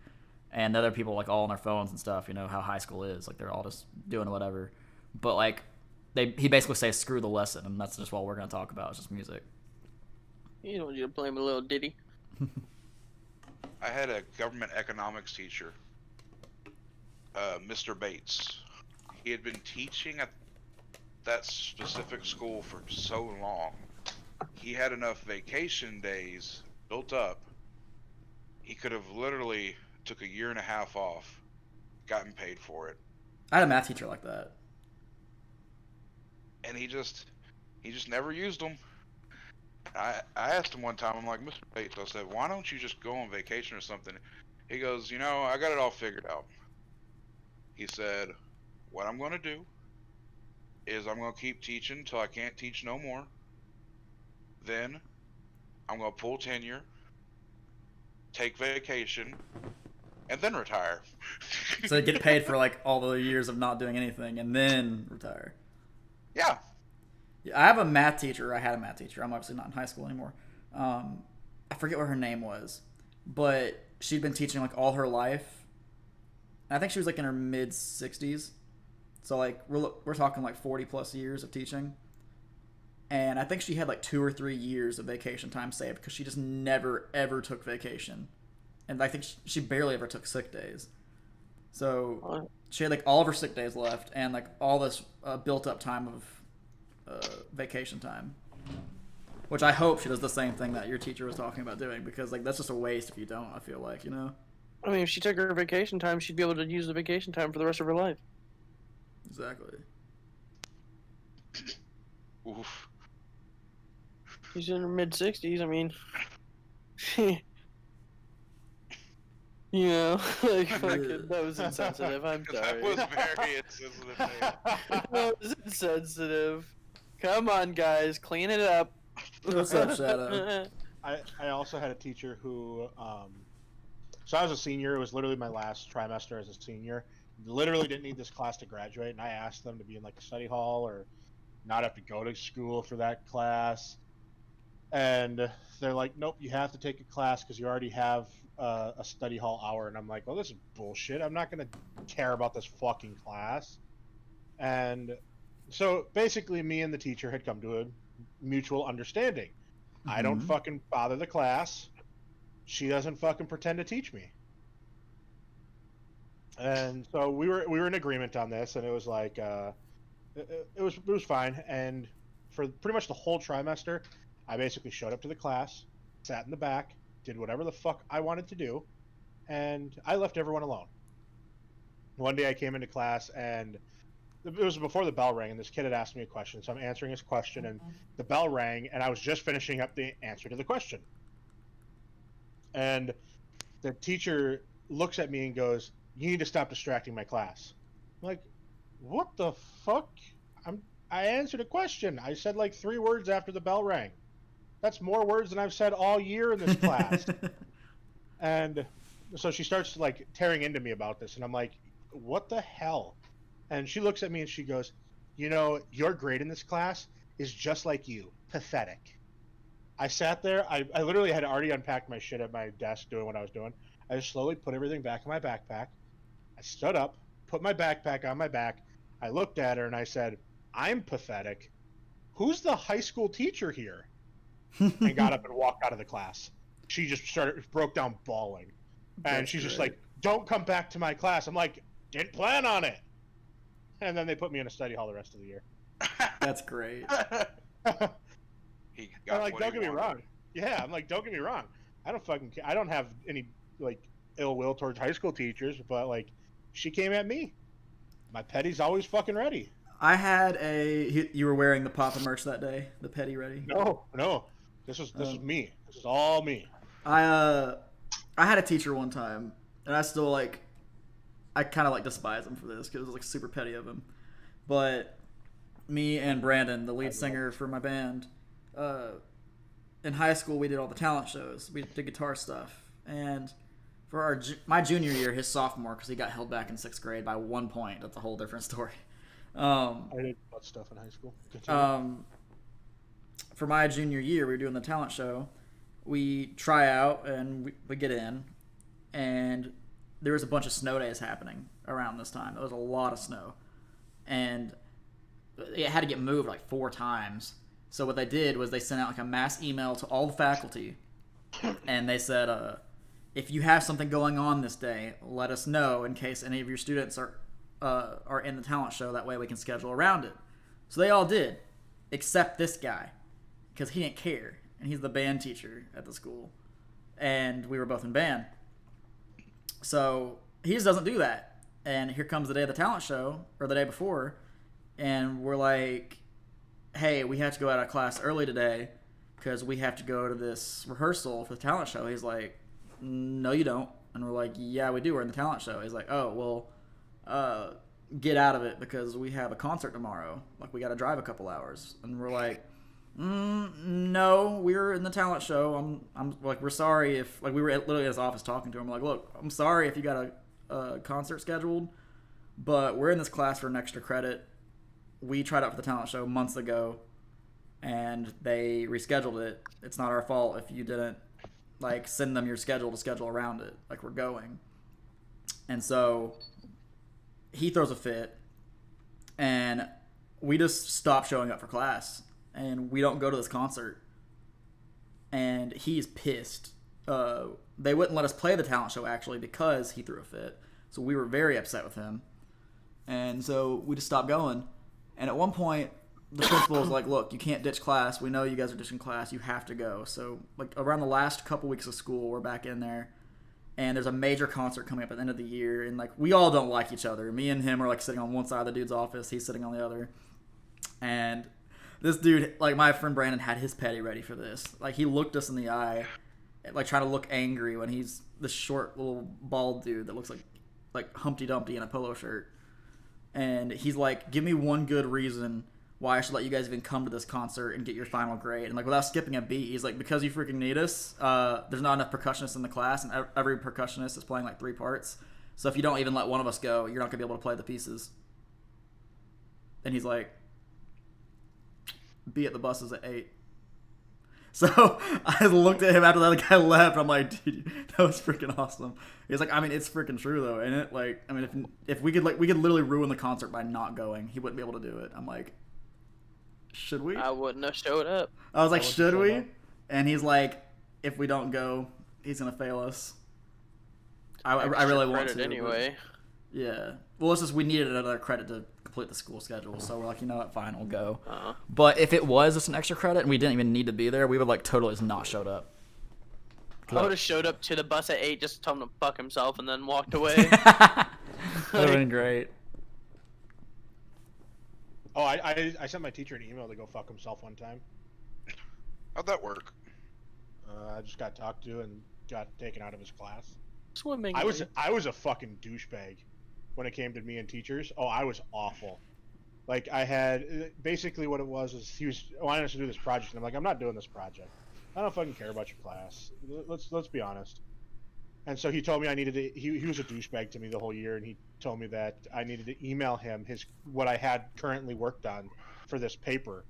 and the other people like all on their phones and stuff. You know how high school is, like they're all just doing whatever. But like he basically says screw the lesson, and that's just what we're gonna talk about. It's just music. You don't want you to play him a little ditty. I had a government economics teacher, Mr. Bates. He had been teaching at that specific school for so long. He had enough vacation days built up. He could have literally took a year and a half off, gotten paid for it. I had a math teacher like that. And he just never used them. I asked him one time, I'm like, Mr. Bates, I said, why don't you just go on vacation or something? He goes, you know, I got it all figured out. He said, what I'm going to do is I'm going to keep teaching until I can't teach no more. Then I'm going to pull tenure, take vacation, and then retire. So they get paid for like all the years of not doing anything and then retire. Yeah. I have a math teacher. I had a math teacher. I'm obviously not in high school anymore. I forget what her name was, but she'd been teaching like all her life. I think she was like in her mid 60s. So like we're talking like 40 plus years of teaching. And I think she had like 2 or 3 years of vacation time saved because she just never ever took vacation. And I think she barely ever took sick days. So she had like all of her sick days left and like all this built up time of vacation time. Which I hope she does the same thing that your teacher was talking about doing, because like that's just a waste if you don't. I feel like, you know. I mean, if she took her vacation time, she'd be able to use the vacation time for the rest of her life. Exactly. Oof. She's in her mid-60s. I mean, you know, like fucking, that was insensitive. I'm That sorry. was very insensitive. Man. That was insensitive. Come on, guys, clean it up. What's up, Shadow? I also had a teacher who, so I was a senior. It was literally my last trimester as a senior. Literally didn't need this class to graduate, and I asked them to be in like a study hall or not have to go to school for that class. And they're like, nope, you have to take a class because you already have a study hall hour. And I'm like, well, this is bullshit. I'm not going to care about this fucking class. And so basically me and the teacher had come to a mutual understanding. I don't fucking bother the class. She doesn't fucking pretend to teach me. And so we were in agreement on this, and it was like it was fine. And for pretty much the whole trimester, I basically showed up to the class, sat in the back, did whatever the fuck I wanted to do, and I left everyone alone. One day I came into class, and it was before the bell rang, and this kid had asked me a question, so I'm answering his question, and the bell rang, and I was just finishing up the answer to the question. And the teacher looks at me and goes, "You need to stop distracting my class." I'm like, what the fuck? I answered a question. I said like 3 words after the bell rang. That's more words than I've said all year in this class. And so she starts like tearing into me about this, and I'm like, what the hell? And she looks at me and she goes, "You know, your grade in this class is just like you. Pathetic." I sat there. I literally had already unpacked my shit at my desk doing what I was doing. I just slowly put everything back in my backpack. I stood up, put my backpack on my back. I looked at her and I said, "I'm pathetic. Who's the high school teacher here?" And got up and walked out of the class. She just broke down bawling. And That's she's just great. like, "Don't come back to my class." I'm like, "Didn't plan on it." And then they put me in a study hall the rest of the year. That's great. He I'm got like, what don't he get me wanted. wrong. Yeah, I'm like, don't get me wrong. I don't fucking care. I don't have any like ill will towards high school teachers, but like, she came at me. My petty's always fucking ready. I had you were wearing the Papa merch that day, the petty ready. No. This was me. This is all me. I had a teacher one time, and I still like, I kind of like despise him for this because it was like super petty of him. But me and Brandon, the lead singer for my band, in high school we did all the talent shows. We did guitar stuff, and for my junior year, his sophomore, because he got held back in 6th grade by 1 point. That's a whole different story. I did butt stuff in high school. Continue. For my junior year, we were doing the talent show. We try out and we get in, and there was a bunch of snow days happening around this time. There was a lot of snow, and it had to get moved like 4 times. So what they did was they sent out like a mass email to all the faculty, and they said, if you have something going on this day, let us know in case any of your students are in the talent show. That way we can schedule around it. So they all did, except this guy, because he didn't care, and he's the band teacher at the school, and we were both in band. So he just doesn't do that. And here comes the day of the talent show, or the day before, and we're like, "Hey, we have to go out of class early today because we have to go to this rehearsal for the talent show." He's like, "No, you don't." And we're like, "Yeah, we do. We're in the talent show." He's like, "Oh, well, get out of it because we have a concert tomorrow. Like, we got to drive a couple hours." And we're like, "No, we're in the talent show. I'm like, we're sorry if like we were literally at his office talking to him. Like, look, I'm sorry if you got a concert scheduled, but we're in this class for an extra credit. We tried out for the talent show months ago, and they rescheduled it. It's not our fault if you didn't like send them your schedule to schedule around it. Like, we're going." And so he throws a fit, and we just stop showing up for class, and we don't go to this concert. And he's pissed. They wouldn't let us play the talent show actually because he threw a fit. So we were very upset with him, and so we just stopped going. And at one point, the principal was like, look, you can't ditch class. We know you guys are ditching class. You have to go. So, like, around the last couple weeks of school, we're back in there. And there's a major concert coming up at the end of the year. And, like, we all don't like each other. Me and him are, like, sitting on one side of the dude's office. He's sitting on the other. And this dude, like, my friend Brandon had his petty ready for this. Like, he looked us in the eye, like, trying to look angry when he's this short little bald dude that looks like Humpty Dumpty in a polo shirt. And he's like, give me one good reason why I should let you guys even come to this concert and get your final grade. And, like, without skipping a beat, he's like, because you freaking need us. There's not enough percussionists in the class, and every percussionist is playing, like, 3 parts. So if you don't even let one of us go, you're not going to be able to play the pieces. And he's like, be at the buses at 8. So I looked at him after that guy left. I'm like, dude, that was freaking awesome. He's like, I mean, it's freaking true though, ain't it? Like, I mean, if we could literally ruin the concert by not going, he wouldn't be able to do it. I'm like, should we? I wouldn't have showed up. I was like, should we? And he's like, if we don't go, he's gonna fail us. I really want to anyway. But, yeah. Well, it's just we needed another credit to complete the school schedule, so we're like, you know what, fine, we'll go. But if it was just an extra credit and we didn't even need to be there, we would like totally just not showed up. I would have showed up to the bus at 8, just told him to fuck himself, and then walked away. That would have been great. Oh, I sent my teacher an email to go fuck himself one time. How'd that work? I just got talked to and got taken out of his class. Swimming. I was a fucking douchebag when it came to me and teachers. Oh, I was awful. Like, I had basically what it was is he was wanting us to do this project, and I'm like, I'm not doing this project. I don't fucking care about your class. Let's be honest. And so he told me I needed to. He was a douchebag to me the whole year, and he told me that I needed to email him what I had currently worked on for this paper.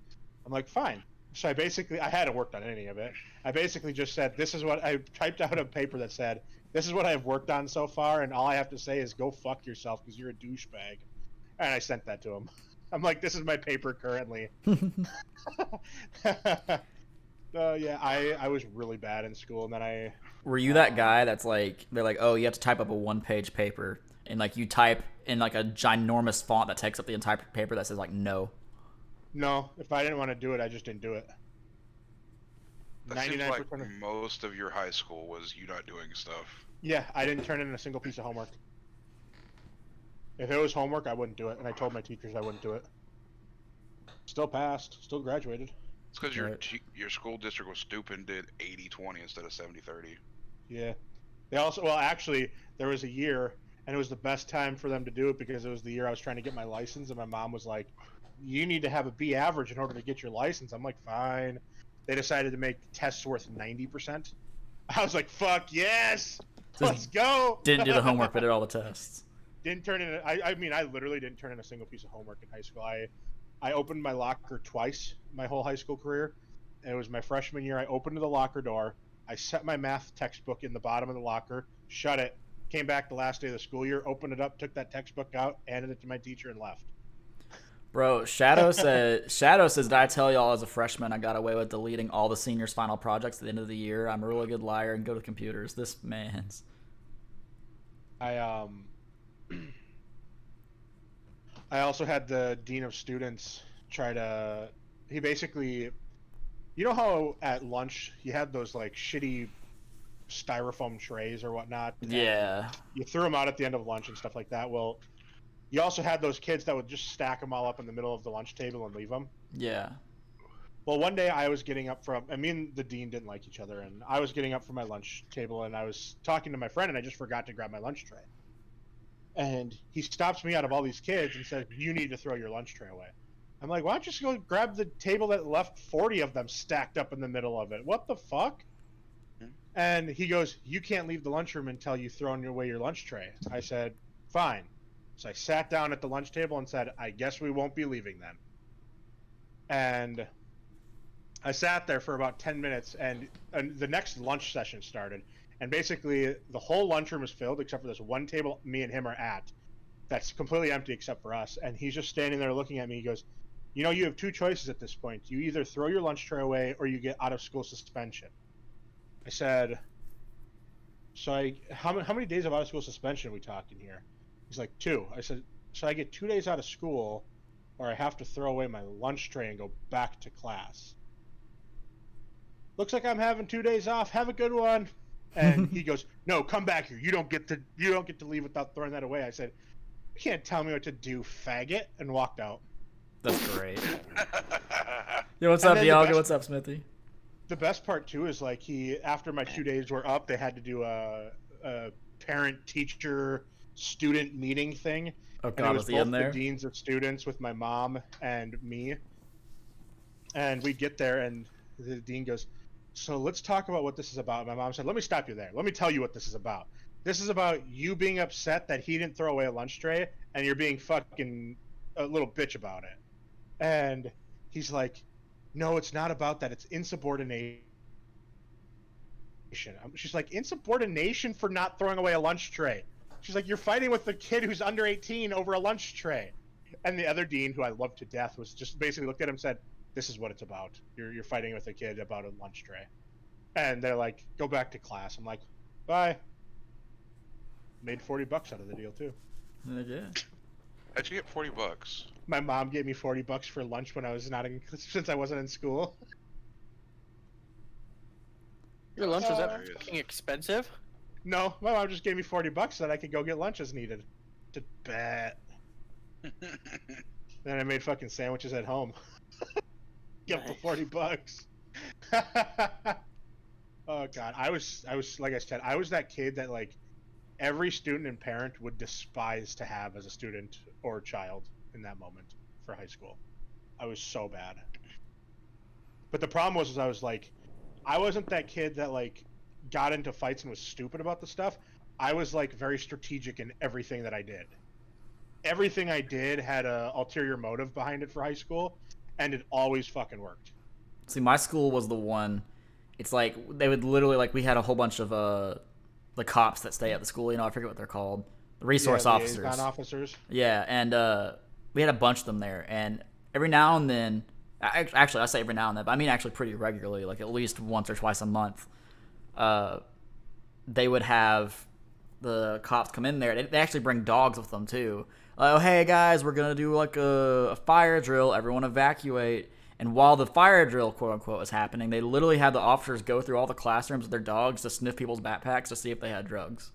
I'm like, fine. So I hadn't worked on any of it. I basically just said, this is what I typed out a paper that said, this is what I've worked on so far, and all I have to say is go fuck yourself because you're a douchebag. And I sent that to him. I'm like, this is my paper currently. Yeah, I was really bad in school, and then Were you that guy that's like, they're like, oh, you have to type up a 1-page paper, and like you type in like a ginormous font that takes up the entire paper that says like no? No, if I didn't want to do it, I just didn't do it. That seems like most of your high school was you not doing stuff. Yeah, I didn't turn in a single piece of homework. If it was homework, I wouldn't do it, and I told my teachers I wouldn't do it. Still passed, still graduated. It's because your school district was stupid and did 80-20 instead of 70-30. Yeah. They also, well, actually, there was a year, and it was the best time for them to do it because it was the year I was trying to get my license, and my mom was like, you need to have a B average in order to get your license. I'm like, fine. They decided to make tests worth 90%. I was like, fuck yes! Let's go! Didn't do the homework, but did all the tests. Didn't turn in. I mean, I literally didn't turn in a single piece of homework in high school. I opened my locker twice my whole high school career. It was my freshman year. I opened the locker door. I set my math textbook in the bottom of the locker, shut it, came back the last day of the school year, opened it up, took that textbook out, handed it to my teacher, and left. Bro, Shadow says, did I tell y'all as a freshman I got away with deleting all the seniors' final projects at the end of the year? I'm a really good liar and go to computers. This man's. I also had the dean of students he basically, you know how at lunch you had those like shitty styrofoam trays or whatnot? Yeah. You threw them out at the end of lunch and stuff like that. Well, you also had those kids that would just stack them all up in the middle of the lunch table and leave them. Yeah. Well, one day I was getting up from, me and the dean didn't like each other, and I was getting up from my lunch table, and I was talking to my friend, and I just forgot to grab my lunch tray. And he stops me out of all these kids and says, you need to throw your lunch tray away. I'm like, why don't you just go grab the table that left 40 of them stacked up in the middle of it? What the fuck? And he goes, you can't leave the lunchroom until you've thrown away your lunch tray. I said, fine. So I sat down at the lunch table and said, I guess we won't be leaving then. And I sat there for about 10 minutes, and the next lunch session started. And basically, the whole lunchroom is filled except for this one table me and him are at that's completely empty except for us. And he's just standing there looking at me. He goes, you know, you have 2 choices at this point. You either throw your lunch tray away or you get out of school suspension. I said, so how many days of out of school suspension are we talking here? He's like, 2. I said, so I get 2 days out of school, or I have to throw away my lunch tray and go back to class. Looks like I'm having 2 days off. Have a good one. And he goes, no, come back here. You don't get to leave without throwing that away. I said, you can't tell me what to do, faggot, and walked out. That's great. Yo, what's And up, then the Dialga? best- What's up, Smithy? The best part too is like after my 2 days were up, they had to do a parent teacher student meeting thing. Oh And it God, was was he both in the there? deans of students with my mom and me. And we get there, and the dean goes, so let's talk about what this is about. My mom said, let me stop you there. Let me tell you what this is about. This is about you being upset that he didn't throw away a lunch tray, and you're being fucking a little bitch about it. And he's like, no, it's not about that. It's insubordination. She's like, insubordination for not throwing away a lunch tray. She's like, you're fighting with the kid who's under 18 over a lunch tray. And the other dean, who I love to death, was just basically looked at him and said, this is what it's about. You're fighting with a kid about a lunch tray. And they're like, go back to class. I'm like, bye. Made $40 out of the deal too. Yeah. How'd you get $40? My mom gave me $40 for lunch when I was not in, since I wasn't in school. Your lunch was that Hilarious. fucking expensive? No, my mom just gave me $40 so that I could go get lunch as needed. To bet. Then I made fucking sandwiches at home. Get the $40. Oh god, I was like I said, I was that kid that like every student and parent would despise to have as a student or child in that moment for high school. I was so bad. But the problem was I was like, I wasn't that kid that like got into fights and was stupid about the stuff. I was like very strategic in everything that I did. Everything I did had a ulterior motive behind it for high school, and it always fucking worked. See, my school was the one. It's like they would literally like we had a whole bunch of the cops that stay at the school. You know, I forget what they're called. The resource officers. Liaison officers. Yeah, and we had a bunch of them there, and every now and then, actually I say every now and then, but I mean actually pretty regularly, like at least once or twice a month, they would have the cops come in there. They actually bring dogs with them too. Oh, hey guys, we're gonna do like a fire drill. Everyone evacuate. And while the fire drill, quote unquote, was happening, they literally had the officers go through all the classrooms with their dogs to sniff people's backpacks to see if they had drugs.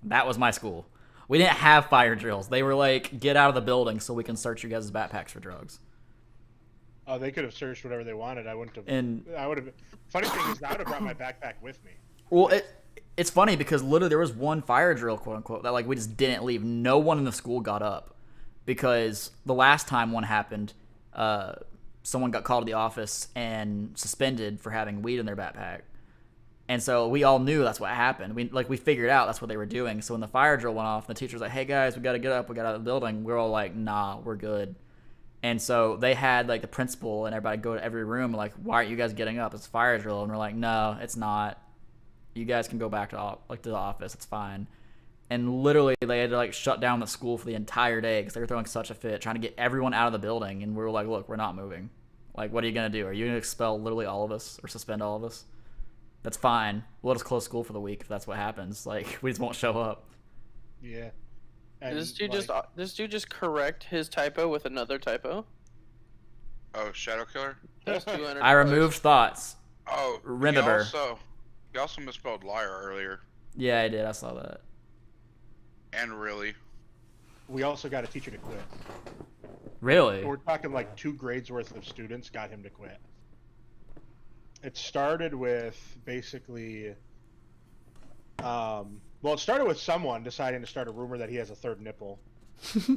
That was my school. We didn't have fire drills. They were like, get out of the building so we can search you guys' backpacks for drugs. Oh, they could have searched whatever they wanted. I wouldn't have. And I would have. Funny thing is, I would have brought my backpack with me. well, it's funny because literally there was one fire drill, quote unquote, that like we just didn't leave. No one in the school got up because the last time one happened, someone got called to the office and suspended for having weed in their backpack. And so we all knew that's what happened. We figured out that's what they were doing. So when the fire drill went off, the teacher was like, hey guys, we got to get up. We got out of the building. We're all like, nah, we're good. And so they had like the principal and everybody go to every room like, why aren't you guys getting up? It's fire drill. And we're like, no, it's not. You guys can go back to the office. It's fine. And literally they had to like shut down the school for the entire day because they were throwing such a fit, trying to get everyone out of the building. And we were like, look, we're not moving. Like, what are you going to do? Are you going to expel literally all of us or suspend all of us? That's fine. We'll just close school for the week if that's what happens. Like, we just won't show up. Yeah. Did And, this dude just correct his typo with another typo? Oh, Shadow Killer? That's 200 I removed thoughts. Oh, Remember. He also misspelled liar earlier. Yeah, I did. I saw that. And really. we also got a teacher to quit. Really? We're talking like 2 grades worth of students got him to quit. It started with basically, well, it started with someone deciding to start a rumor that he has a third nipple.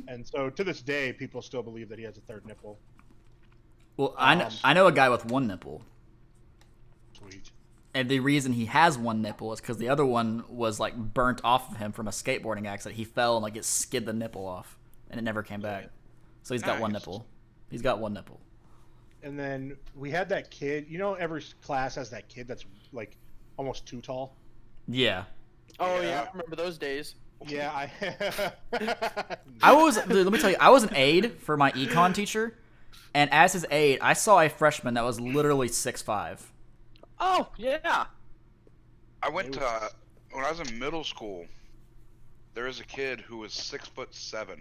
And so to this day, people still believe that he has a third nipple. Well, I know a guy with one nipple. Sweet. And the reason he has one nipple is because the other one was like burnt off of him from a skateboarding accident. He fell and like it skid the nipple off, and it never came back. So he's got one Nice. nipple. He's got one nipple. And then we had that kid. You know, every class has that kid that's like almost too tall. Yeah. Oh Yeah. yeah, I remember those days. Yeah, I was. Dude, let me tell you, I was an aide for my econ teacher, and as his aide, I saw a freshman that was literally 6'5". Oh yeah. I went to when I was in middle school. There was a kid who was 6'7",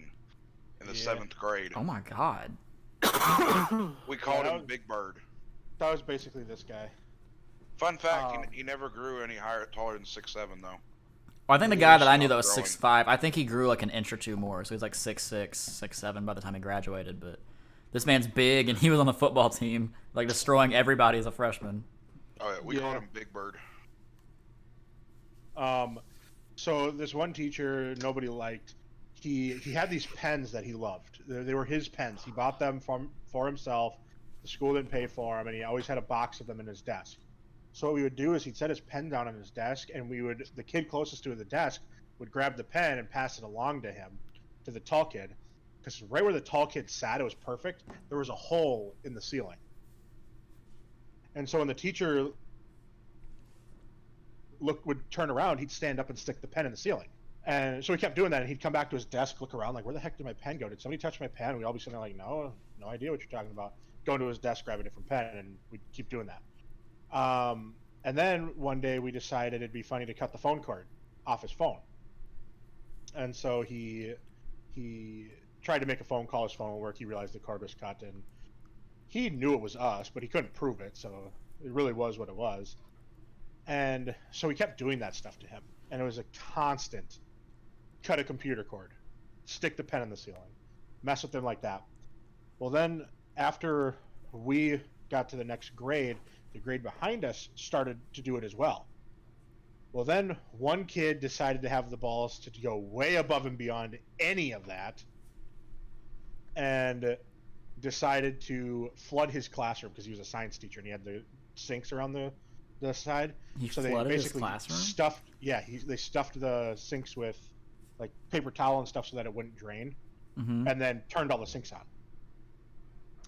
in the Yeah. 7th grade. Oh my god. We called that him was- Big Bird. That was basically this guy. Fun fact, Um, he never grew any higher, taller than 6'7", though. Well, I think the He guy just that I knew that stopped was growing. 6'5", I think he grew like an inch or two more, so he was like 6'6", 6'7" by the time he graduated. But this man's big, and he was on the football team, like destroying everybody as a freshman. Oh yeah, we Yeah. called him Big Bird. So this one teacher nobody liked. He had these pens that he loved. They were his pens. He bought them for himself. The school didn't pay for them, and he always had a box of them in his desk. So what we would do is he'd set his pen down on his desk, and the kid closest to the desk would grab the pen and pass it along to him, to the tall kid, because right where the tall kid sat, it was perfect. There was a hole in the ceiling, and so when the teacher would turn around, he'd stand up and stick the pen in the ceiling. And so he kept doing that, and he'd come back to his desk, look around, like, where the heck did my pen go? Did somebody touch my pen? We'd all be sitting there like, no idea what you're talking about. Go into his desk, grab a different pen, and we'd keep doing that. And then one day we decided it'd be funny to cut the phone cord off his phone. And so he tried to make a phone call. His phone would work. He realized the cord was cut, and he knew it was us, but he couldn't prove it, so it really was what it was. And so we kept doing that stuff to him, and it was a constant cut a computer cord, stick the pen in the ceiling, mess with him like that. Well, then after we got to the next grade, the grade behind us started to do it as well. Well, then one kid decided to have the balls to go way above and beyond any of that, and decided to flood his classroom because he was a science teacher and he had the sinks around the side. He So they flooded his basically classroom? stuffed. Yeah, they stuffed the sinks with like paper towel and stuff so that it wouldn't drain, Mm-hmm. and then turned all the sinks on.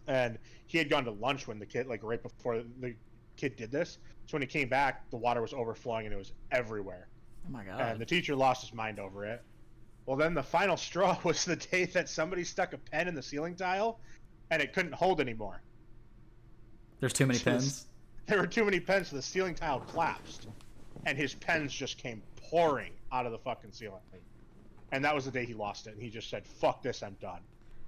And he had gone to lunch when the kid, like right before the kid did this. So when he came back, the water was overflowing and it was everywhere. Oh my god. And the teacher lost his mind over it. Well, then the final straw was the day that somebody stuck a pen in the ceiling tile, and it couldn't hold anymore. There's too many So this- pens. There were too many pens, so the ceiling tile collapsed, and his pens just came pouring out of the fucking ceiling. And that was the day he lost it, and he just said, "Fuck this, I'm done."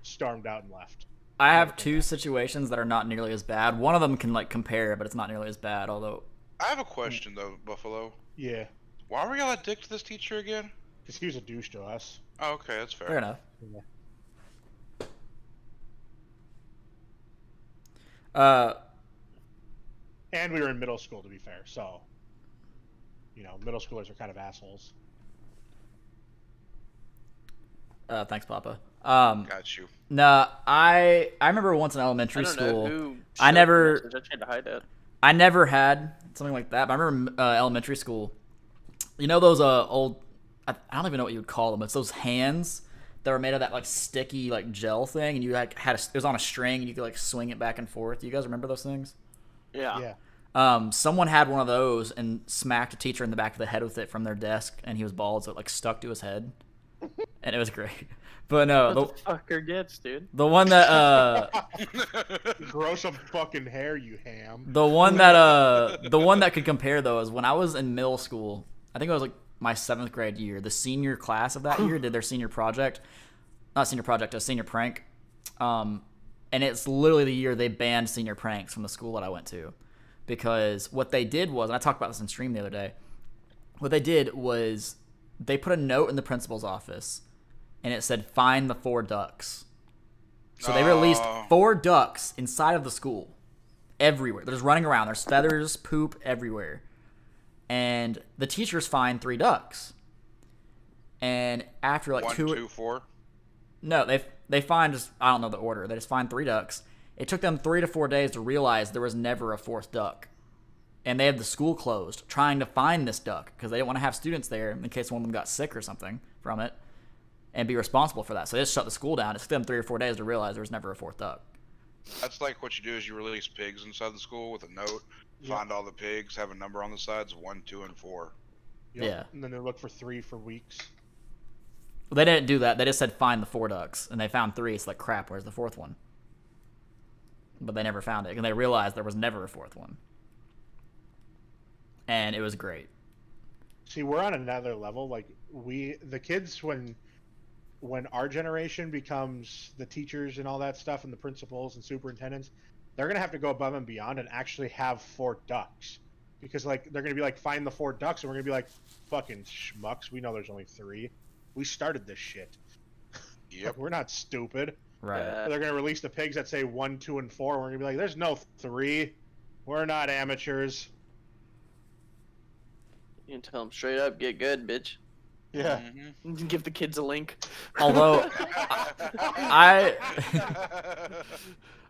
Stormed out and left. I have two situations that are not nearly as bad. One of them can like compare, but it's not nearly as bad. Although I have a question though, Buffalo. Yeah, Why were y'all a dick to this teacher again? because he was a douche to us. Oh, okay, that's fair. fair enough. And we were in middle school, to be fair, so middle schoolers are kind of assholes. Thanks, Papa. Got you. No, I remember once in elementary I don't school. know who. I showed never- the message. I tried to hide it. I never had something like that, but I remember elementary school. You know those old, I don't even know what you would call them. It's those hands that were made of that like sticky like gel thing, and you like it was on a string, and you could like swing it back and forth. Do you guys remember those things? Yeah. Yeah. Someone had one of those and smacked a teacher in the back of the head with it from their desk, and he was bald, so it like stuck to his head, and it was great. But no, What the fucker gets, dude? the one that Grow some fucking hair, you ham. the one that could compare though is when I was in middle school. I think it was like my 7th grade year. The senior class of that year did their senior project, not senior project, a senior prank. And it's literally the year they banned senior pranks from the school that I went to, because what they did was, and I talked about this in stream the other day. What they did was they put a note in the principal's office, and it said, "Find the 4 ducks." So they released Oh. 4 ducks inside of the school, everywhere. They're just running around. There's feathers, poop everywhere. And the teachers find 3 ducks. And after like 1, 2, 4. no, they find just, I don't know the order. They just find 3 ducks. It took them 3 to 4 days to realize there was never a 4th duck. And they had the school closed trying to find this duck because they didn't want to have students there in case one of them got sick or something from it and be responsible for that. So they just shut the school down. It took them 3 or 4 days to realize there was never a 4th duck. That's like what you do is you release pigs inside the school with a note. Find all the pigs, have a number on the sides, 1, 2, and 4. Yep. Yeah. And then they look for 3 for weeks. Well, they didn't do that. They just said find the 4 ducks, and they found 3. It's like, crap, where's the 4th one? But they never found it, and they realized there was never a 4th one. And it was great. See, we're on another level. Like the kids when when our generation becomes the teachers and all that stuff, and the principals and superintendents, they're gonna have to go above and beyond and actually have 4 ducks, because like they're gonna be like, find the 4 ducks, and we're gonna be like, fucking schmucks, we know there's only 3. We started this shit. Yep. We're not stupid. Right. They're gonna release the pigs that say 1, 2, and 4. We're gonna be like, there's no 3. We're not amateurs. You can tell them straight up, get good, bitch. Yeah. Mhm. Give the kids a link. Although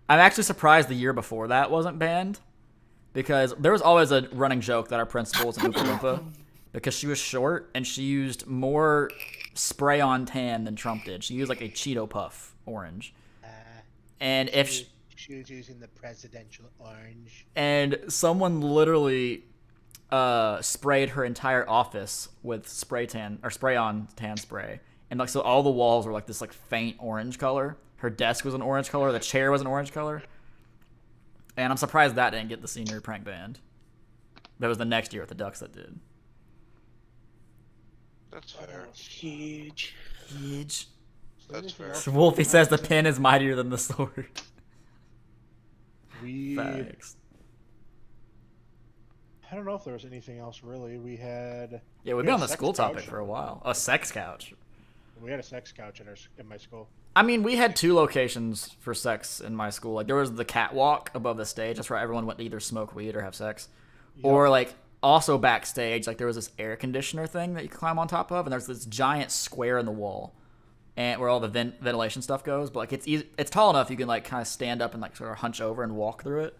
I'm actually surprised the year before that wasn't banned, because there was always a running joke that our principal was an Oompa Loompa because she was short and she used more spray on tan than Trump did. She used like a Cheeto Puff orange. And if she was using the presidential orange. and someone literally sprayed her entire office with spray on tan spray, and like so all the walls were like this like faint orange color. Her desk was an orange color, the chair was an orange color, and I'm surprised that didn't get the senior prank banned. That was the next year with the Ducks that did. That's fair. Huge. Huge. That's fair. Wolfie says the pen is mightier than the sword. Facts. I don't know if there was anything else really. We had Yeah, we've we been had on a the sex school couch. topic for a while. A sex couch. We had a sex couch in my school. I mean, we had 2 locations for sex in my school. Like, there was the catwalk above the stage. That's where everyone went to either smoke weed or have sex. Yep. Or, like, also backstage, like, there was this air conditioner thing that you could climb on top of, and there's this giant square in the wall and where all the ventilation stuff goes. But, like, it's tall enough you can, like, kind of stand up and, like, sort of hunch over and walk through it.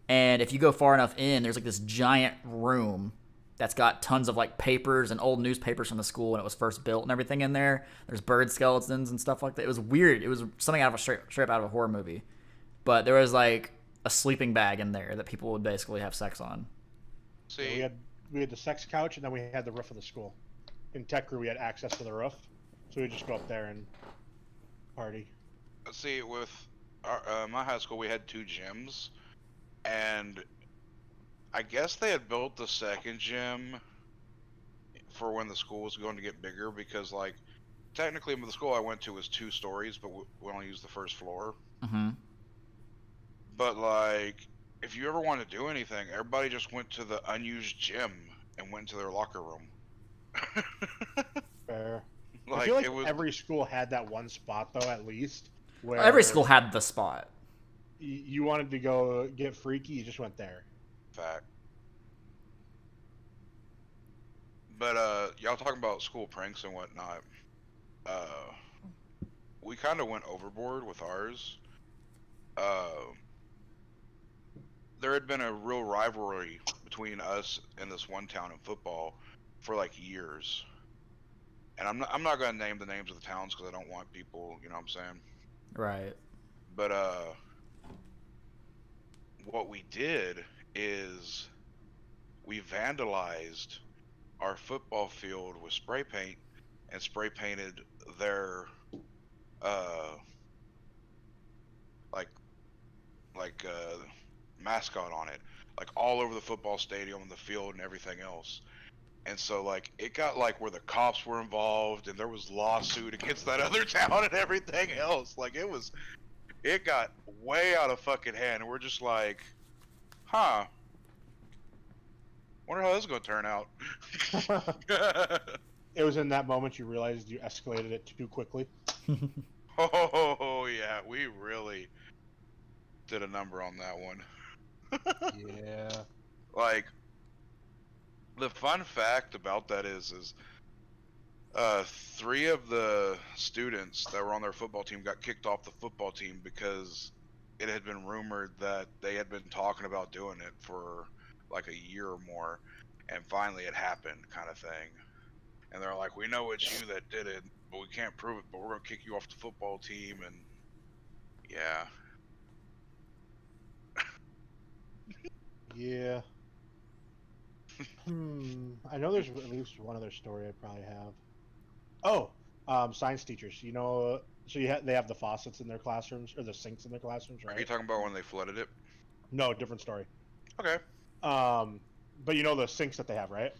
And if you go far enough in, there's, like, this giant room that's got tons of like papers and old newspapers from the school when it was first built and everything in there. There's bird skeletons and stuff like that. It was weird. It was something out of a straight out of a horror movie. But there was like a sleeping bag in there that people would basically have sex on. See, We had the sex couch, and then we had the roof of the school. In tech crew, we had access to the roof, so we just go up there and party. see, with our, my high school, we had 2 gyms, and I guess they had built the second gym for when the school was going to get bigger, because like technically the school I went to was 2 stories, but we only used the first floor. Mm-hmm. But like, if you ever want to do anything, everybody just went to the unused gym and went to their locker room. Fair. Like, I feel like it was every school had that one spot though, at least. Where Every school had the spot. you wanted to go get freaky, you just went there. fact. But y'all talking about school pranks and whatnot. We kind of went overboard with ours. There had been a real rivalry between us and this one town in football for like years. And I'm not gonna name the names of the towns because I don't want people, you know what I'm saying? Right. But what we did is we vandalized our football field with spray paint and spray painted their mascot on it, like all over the football stadium and the field and everything else. And so like it got like where the cops were involved and there was lawsuit against that other town and everything else. Like it got way out of fucking hand, and we're just like, huh, wonder how this is gonna turn out. It was in that moment you realized you escalated it too quickly. Oh yeah, we really did a number on that one. Yeah. Like, the fun fact about that is 3 of the students that were on their football team got kicked off the football team because it had been rumored that they had been talking about doing it for like a year or more, and finally it happened, kind of thing. And they're like, we know it's you that did it, but we can't prove it, but we're gonna kick you off the football team. And yeah. Yeah. I know there's at least one other story I probably have. Oh, science teachers. You know, so they have the faucets in their classrooms, or the sinks in their classrooms, right? Are you talking about when they flooded it? No, different story. Okay. But you know the sinks that they have, right?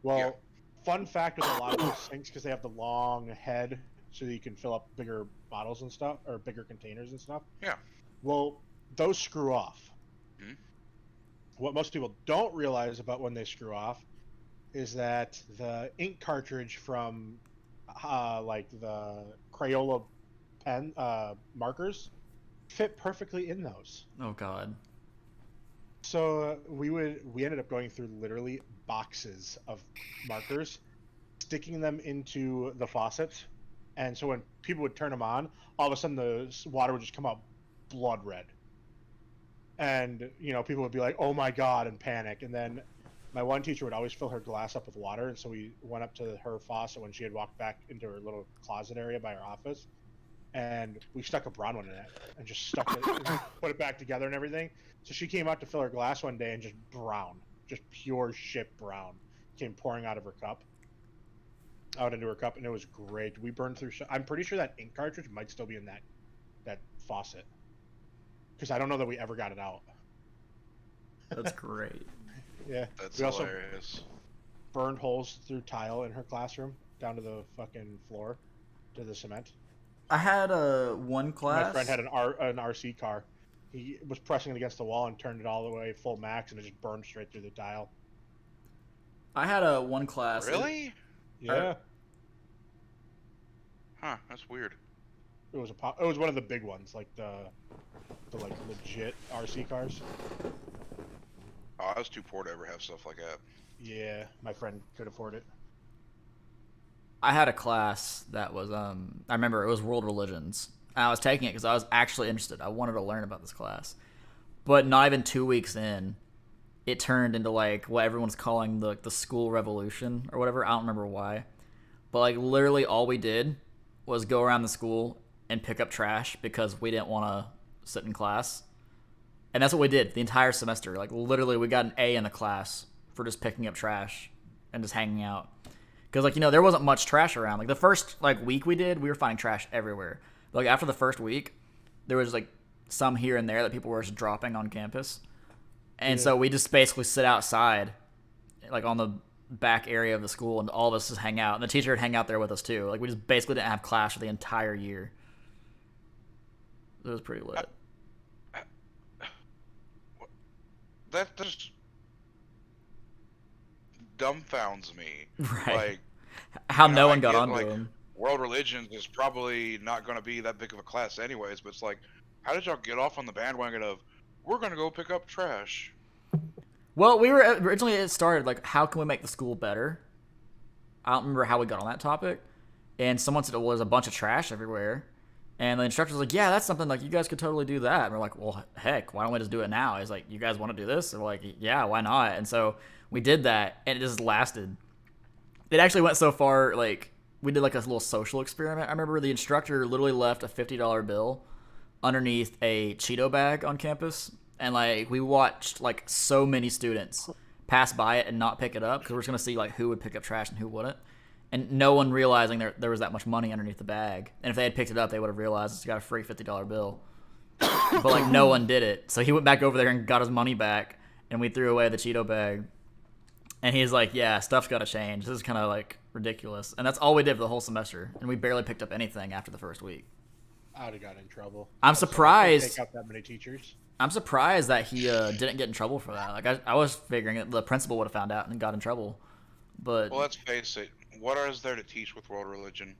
Well, fun fact with a lot of those sinks, because they have the long head, so that you can fill up bigger bottles and stuff, or bigger containers and stuff. Yeah. Well, those screw off. Hmm. What most people don't realize about when they screw off is that the ink cartridge from like the Crayola pen markers fit perfectly in those. Oh God. So we ended up going through literally boxes of markers, sticking them into the faucets, and so when people would turn them on, all of a sudden the water would just come out blood red. And people would be like, "Oh my God," and panic. And then my one teacher would always fill her glass up with water, and so we went up to her faucet when she had walked back into her little closet area by her office, and we stuck a brown one in it and just stuck it, and put it back together and everything. So she came out to fill her glass one day, and just brown, just pure shit brown, came pouring out into her cup, and it was great. We burned through. I'm pretty sure that ink cartridge might still be in that faucet, because I don't know that we ever got it out. That's great. Yeah. That's We also hilarious. burned holes through tile in her classroom down to the fucking floor, to the cement. I had one class. My friend had an RC car. He was pressing it against the wall and turned it all the way full max, and it just burned straight through the tile. I had a one class. Really? Yeah. Huh, that's weird. It was one of the big ones, like the like legit RC cars. Oh, I was too poor to ever have stuff like that. Yeah, my friend could afford it. I had a class that was I remember it was world religions. And I was taking it because I was actually interested. I wanted to learn about this class. But not even 2 weeks in, it turned into like what everyone's calling the school revolution or whatever. I don't remember why. But like literally all we did was go around the school and pick up trash because we didn't want to sit in class. And that's what we did the entire semester. Like literally we got an A in the class for just picking up trash and just hanging out. Because like there wasn't much trash around. Like the first week we were finding trash everywhere. But, like after the first week, there was like some here and there that people were just dropping on campus. And so we just basically sit outside, like on the back area of the school, and all of us just hang out. And the teacher would hang out there with us too. Like we just basically didn't have class for the entire year. It was pretty lit. That just dumbfounds me. Right. Like, How you no know, one I got get, onto like, him. world religions is probably not going to be that big of a class anyways, but it's like, how did y'all get off on the bandwagon of, we're going to go pick up trash? Well, we were originally, it started like, how can we make the school better? I don't remember how we got on that topic. And someone said, well, there's a bunch of trash everywhere. And the instructor was like, yeah, that's something like you guys could totally do that. And we're like, well, heck, why don't we just do it now? He's like, you guys want to do this? And we're like, yeah, why not? And so we did that, and it just lasted. It actually went so far, like, we did like a little social experiment. I remember the instructor literally left a $50 bill underneath a Cheeto bag on campus. And like we watched like so many students pass by it and not pick it up because we're just going to see like who would pick up trash and who wouldn't. And no one realizing there was that much money underneath the bag. And if they had picked it up, they would have realized it's got a free $50 bill. But like no one did it. So he went back over there and got his money back, and we threw away the Cheeto bag. And he's like, yeah, stuff's got to change. This is kind of like ridiculous. And that's all we did for the whole semester. And we barely picked up anything after the first week. I would have got in trouble. I'm surprised. Take out that many teachers. I'm surprised that he didn't get in trouble for that. Like I was figuring that the principal would have found out and got in trouble. But Well, let's face it. What is there to teach with world religion?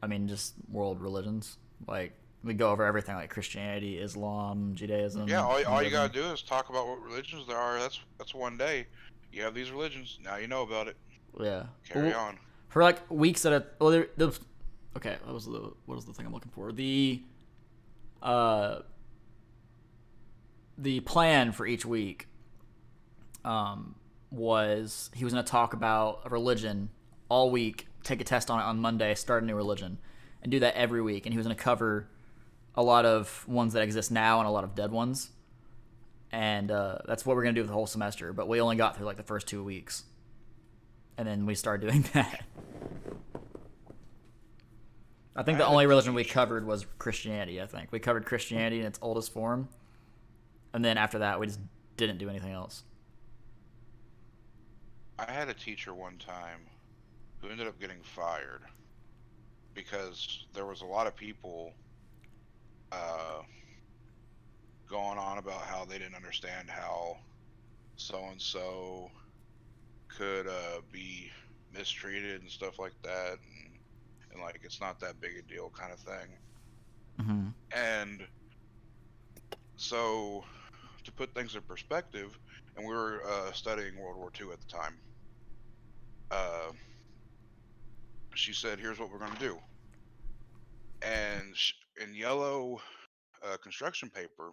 I mean, just world religions. Like we go over everything, like Christianity, Islam, Judaism. Yeah, all you Hinduism. gotta do is talk about what religions there are. That's one day. You have these religions. Now you know about it. Yeah. Carry Well, on. For like weeks at a. Well, okay, what was the thing I'm looking for? The plan for each week was he was going to talk about a religion all week, take a test on it on Monday, start a new religion, and do that every week. And he was going to cover a lot of ones that exist now and a lot of dead ones. And that's what we're going to do the whole semester. But we only got through like the first 2 weeks. And then we started doing that. I think the only religion we covered was Christianity, I think. We covered Christianity in its oldest form. And then after that, we just didn't do anything else. I had a teacher one time who ended up getting fired because there was a lot of people going on about how they didn't understand how so and so could be mistreated and stuff like that, and like it's not that big a deal kind of thing. Mm-hmm. And so, to put things in perspective, and we were studying World War II at the time. She said, "Here's what we're going to do," and in yellow construction paper,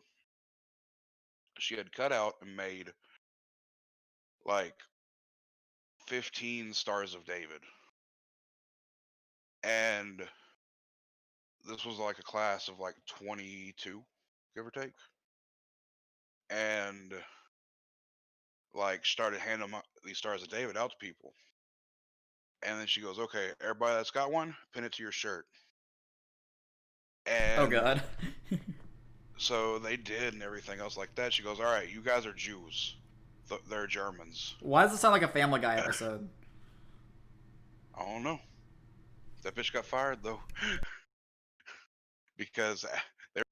she had cut out and made like 15 stars of David, and this was like a class of like 22, give or take, and like started handing these stars of David out to people. And then she goes, "Okay, everybody that's got one, pin it to your shirt." Oh And God. so they did and everything else like that. She goes, "All right, you guys are Jews. They're Germans." Why does it sound like a Family Guy episode? I don't know. That bitch got fired though, because they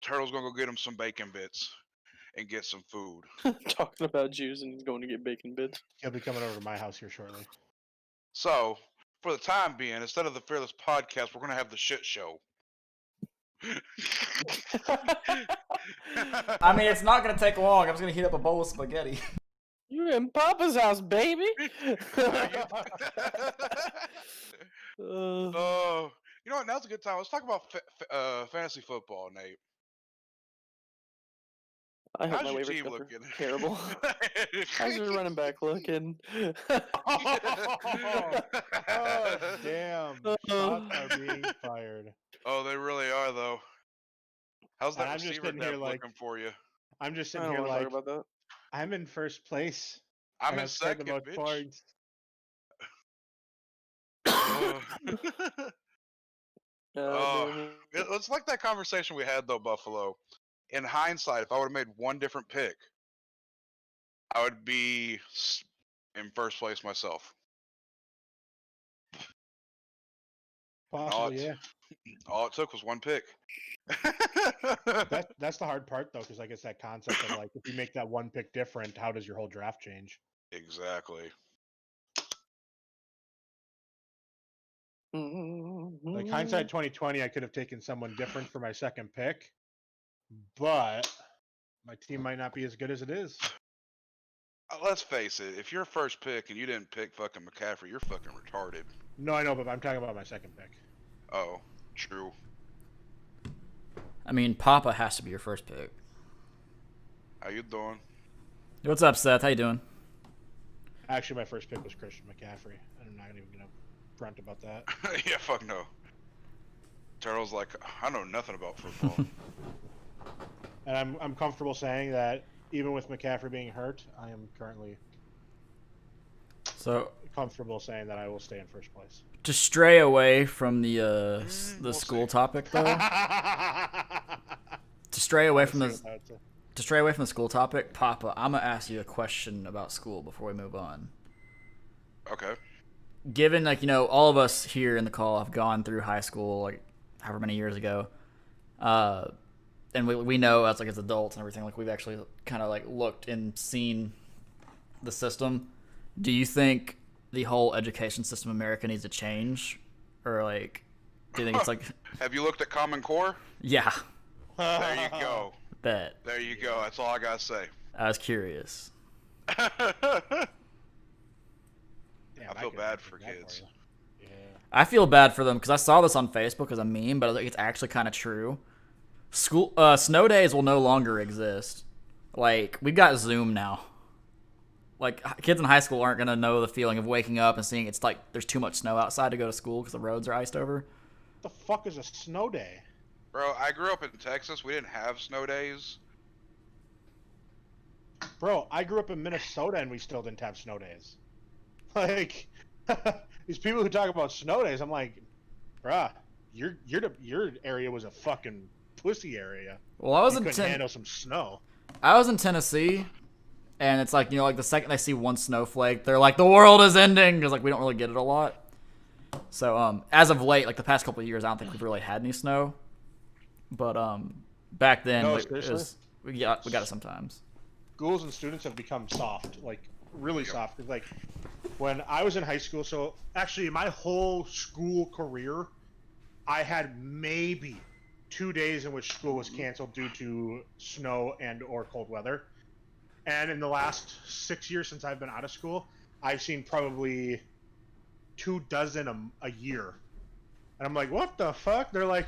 Turtle's gonna go get him some bacon bits and get some food. Talking about Jews and he's going to get bacon bits. He'll be coming over to my house here shortly. So, for the time being, instead of the Fearless Podcast, we're gonna have the shit show. I mean, it's not gonna take long. I'm just gonna heat up a bowl of spaghetti. You're in Papa's house, baby. Oh, you know what? Now's a good time. Let's talk about fantasy football, Nate. I hope How's my your waivers team go looking? through. Terrible. How's your running back looking? Oh, damn. Shots are being fired. Oh, they really are, though. How's And that I'm just receiver sitting here depth like, looking for you? I'm just I sitting don't here want to like, talk about that. I'm in first place. I'm and in I've scored the second, most bitch. points. Oh. Damn. It's like that conversation we had, though, Buffalo. In hindsight, if I would have made one different pick, I would be in first place myself. Possibly, yeah. All it took was one pick. That's the hard part though, because I guess that concept of like, if you make that one pick different, how does your whole draft change? Exactly. Like hindsight 2020, I could have taken someone different for my second pick, but my team might not be as good as it is. Let's face it. If you're first pick and you didn't pick fucking McCaffrey, you're fucking retarded. No, I know, but I'm talking about my second pick. Oh, true. I mean, Papa has to be your first pick. How you doing? What's up, Seth? How you doing? Actually, my first pick was Christian McCaffrey. I'm not even gonna front about that. Yeah, fuck no. Turtle's like, I know nothing about football. And I'm comfortable saying that even with McCaffrey being hurt, I am currently So, comfortable saying that I will stay in first place. to stray away from the we'll school see. topic, though, to stray away from the school topic, Papa, I'm gonna ask you a question about school before we move on. Okay. Given, like, you know, all of us here in the call have gone through high school, like, however many years ago, and we know as adults and everything, like, we've actually kind of like looked and seen the system. Do you think the whole education system in America needs to change, or like, do you think it's like, Have you looked at Common Core? yeah, There you go. bet. There you go. That's all I gotta say. I was curious. Damn, I feel could bad imagine for that kids. you. Yeah. I feel bad for them because I saw this on Facebook as a meme, but I was like, it's actually kind of true. Snow days will no longer exist. Like, we've got Zoom now. Like, kids in high school aren't gonna know the feeling of waking up and seeing it's like there's too much snow outside to go to school because the roads are iced over. What the fuck is a snow day? Bro, I grew up in Texas. We didn't have snow days. Bro, I grew up in Minnesota and we still didn't have snow days. Like, these people who talk about snow days, I'm like, bruh, your area was a fucking pussy area. Well, I was You in couldn't handle some snow. I was in Tennessee, and it's like, like the second they see one snowflake, they're like, the world is ending, because like we don't really get it a lot. So as of late, like the past couple of years, I don't think we've really had any snow. But back then, No, like, seriously? we got it sometimes. Schools and students have become soft, like really soft. Like when I was in high school, so actually my whole school career, I had maybe 2 days in which school was canceled due to snow and or cold weather. And in the last 6 years since I've been out of school, I've seen probably 24 a year. And I'm like, what the fuck? They're like,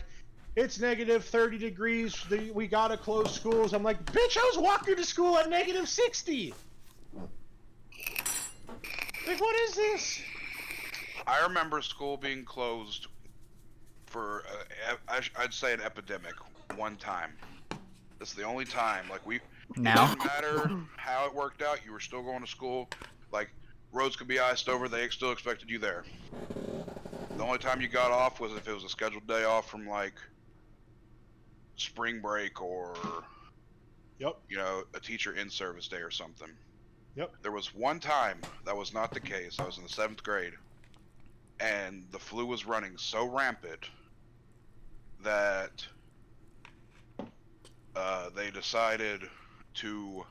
it's negative 30 degrees. We gotta close schools. I'm like, bitch, I was walking to school at negative 60. Like, what is this? I remember school being closed for, I'd say, an epidemic one time. That's the only time. Like, Now? it didn't matter how it worked out. You were still going to school. Like, roads could be iced over. They still expected you there. The only time you got off was if it was a scheduled day off from, like, spring break or, Yep. a teacher in service day or something. Yep. There was one time that was not the case. I was in the 7th grade, and the flu was running so rampant that they decided to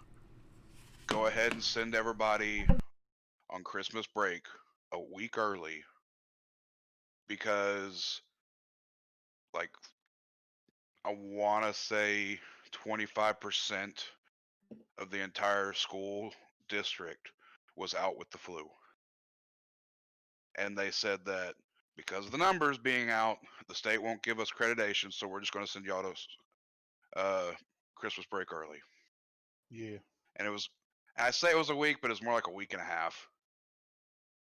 go ahead and send everybody on Christmas break a week early because, like, I want to say 25% of the entire school district was out with the flu. And they said that because of the numbers being out, the state won't give us accreditation, so we're just going to send y'all to Christmas break early. Yeah. And I say it was a week, but it's more like a week and a half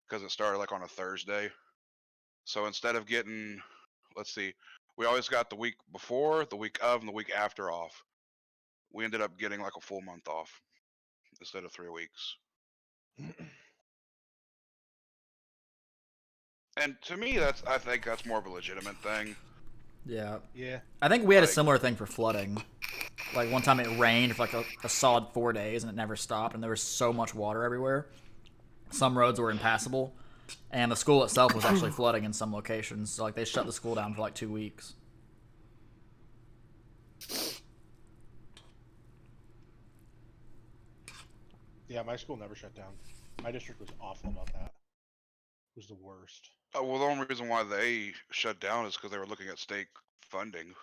because it started like on a Thursday. So instead of getting, let's see, we always got the week before, the week of, and the week after off. We ended up getting like a full month off instead of 3 weeks. And to me, I think that's more of a legitimate thing. Yeah. Yeah. I think we had a Like- similar thing for flooding. Like one time it rained for like a solid 4 days and it never stopped, and there was so much water everywhere. Some roads were impassable, and the school itself was actually flooding in some locations. So like they shut the school down for like 2 weeks. Yeah, my school never shut down. My district was awful about that. It was the worst. Oh, well, the only reason why they shut down is because they were looking at state funding.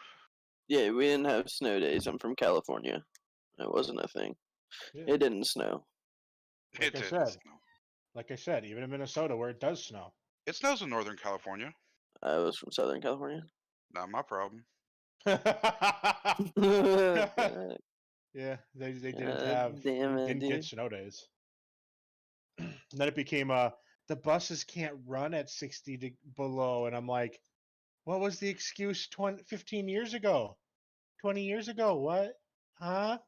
Yeah, we didn't have snow days. I'm from California. It wasn't a thing. Yeah. It didn't snow. Like It I did said. snow. Like I said, even in Minnesota where it does snow. It snows in Northern California. I was from Southern California. Not my problem. God Yeah, they didn't damn it, didn't dude. get snow days. And then it became the buses can't run at 60 below, and I'm like, what was the excuse 15 years ago? 20 years ago? What? Huh?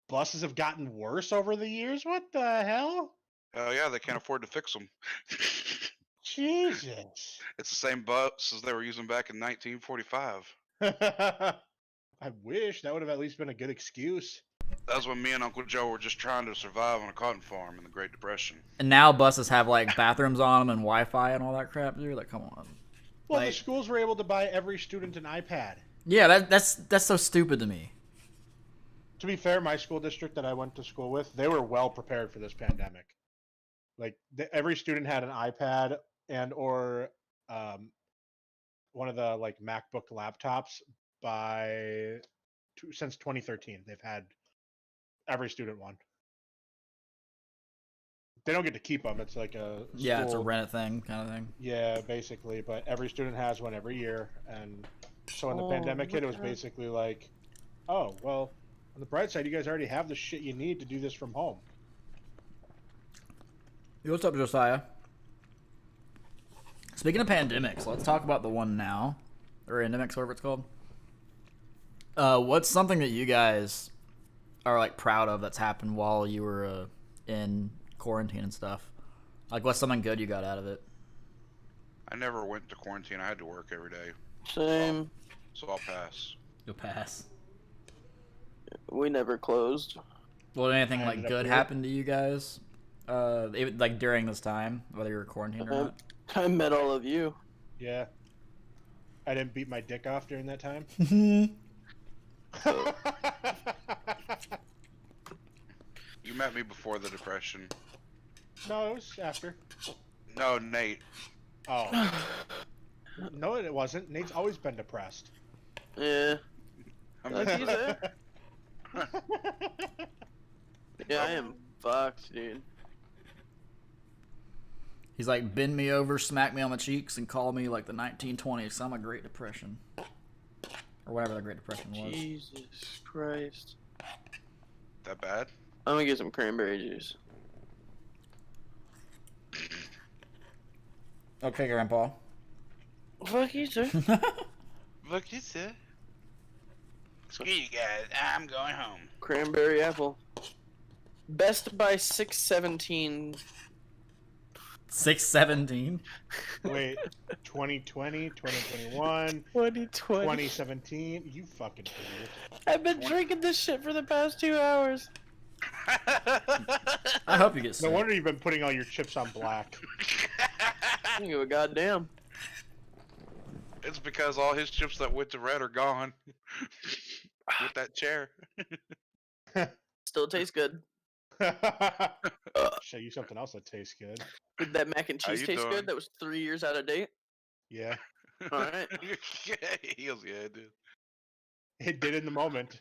Buses have gotten worse over the years? What the hell? Hell yeah, they can't afford to fix them. Jesus. It's the same buses they were using back in 1945. I wish that would have at least been a good excuse. That was when me and Uncle Joe were just trying to survive on a cotton farm in the Great Depression. And now buses have like bathrooms on them and Wi-Fi and all that crap, dude. Like, come on. Well, Like- the schools were able to buy every student an iPad. Yeah, that's so stupid to me. To be fair, my school district that I went to school with, they were well prepared for this pandemic. Like every student had an iPad and or one of the like MacBook laptops since 2013. They've had every student one. they don't get to keep them. It's like a Yeah, it's a school- rent it thing kind of thing. Yeah, basically. But every student has one every year, and so when the Oh, pandemic hit, it was okay. basically like, oh well. On the bright side, you guys already have the shit you need to do this from home. Hey, what's up, Josiah? Speaking of pandemics, let's talk about the one now, or endemics, whatever it's called. What's something that you guys are like proud of that's happened while you were in quarantine and stuff? Like, what's something good you got out of it? I never went to quarantine. I had to work every day, Same. so I'll pass. You'll pass. We never closed. Well, did anything I like ended up good here. happen to you guys? Even, like during this time, whether you were quarantined or not. I met all of you. Yeah. I didn't beat my dick off during that time. You met me before the depression. No, it was after. No, Nate. Oh. No, it wasn't. Nate's always been depressed. Yeah. I'm Look, just- he's there. Yeah, I am fucked, dude. He's like, bend me over, smack me on the cheeks, and call me like the 1920s. I'm a Great Depression. Or whatever the Great Depression was. Jesus Christ. that bad? I'm gonna get some cranberry juice. Okay, Grandpa. Fuck you, sir. Look, you said. Screw you guys. I'm going home. Cranberry apple. Best by 617. 617. Wait, 2020, 2021, 2020. 2017. You fucking idiot. I've been drinking this shit for the past 2 hours. I hope you get sick. No wonder you've been putting all your chips on black. I don't give a goddamn. It's because all his chips that went to red are gone. With that chair. Still tastes good. Show you something else that tastes good. Did that mac and How cheese you taste doing? good? That was 3 years out of date. Yeah, Alright. He was good, dude. it did in the moment.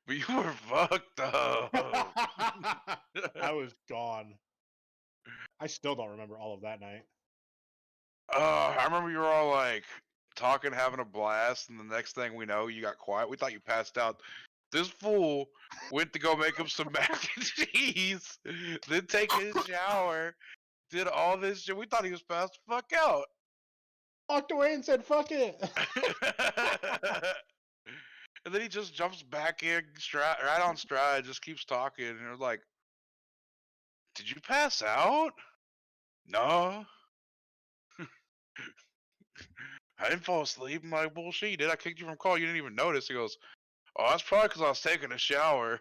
But you were fucked up. I was gone. I still don't remember all of that night. I remember you were all like talking, having a blast, and the next thing we know, you got quiet. We thought you passed out. This fool went to go make him some mac and cheese, then take his shower, did all this shit. We thought he was passed the fuck out. Walked away and said, "Fuck it." And then he just jumps back in, right on stride, just keeps talking, and we're like, "Did you pass out?" No. I didn't fall asleep. I'm like, bullshit, you did. I kicked you from call. You didn't even notice. He goes, oh, that's probably because I was taking a shower.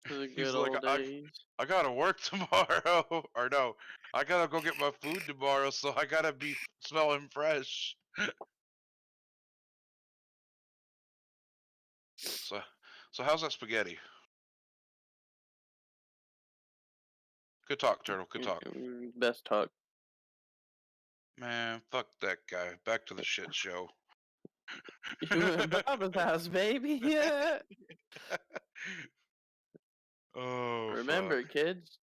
The He's good like, old days. I gotta work tomorrow. Or no, I gotta go get my food tomorrow, so I gotta be smelling fresh. So how's that spaghetti? Good talk, Turtle. Good talk. Best talk. Man, fuck that guy. Back to the shit show. You at Baba's house, baby. Yeah. Oh, Remember, fuck. kids.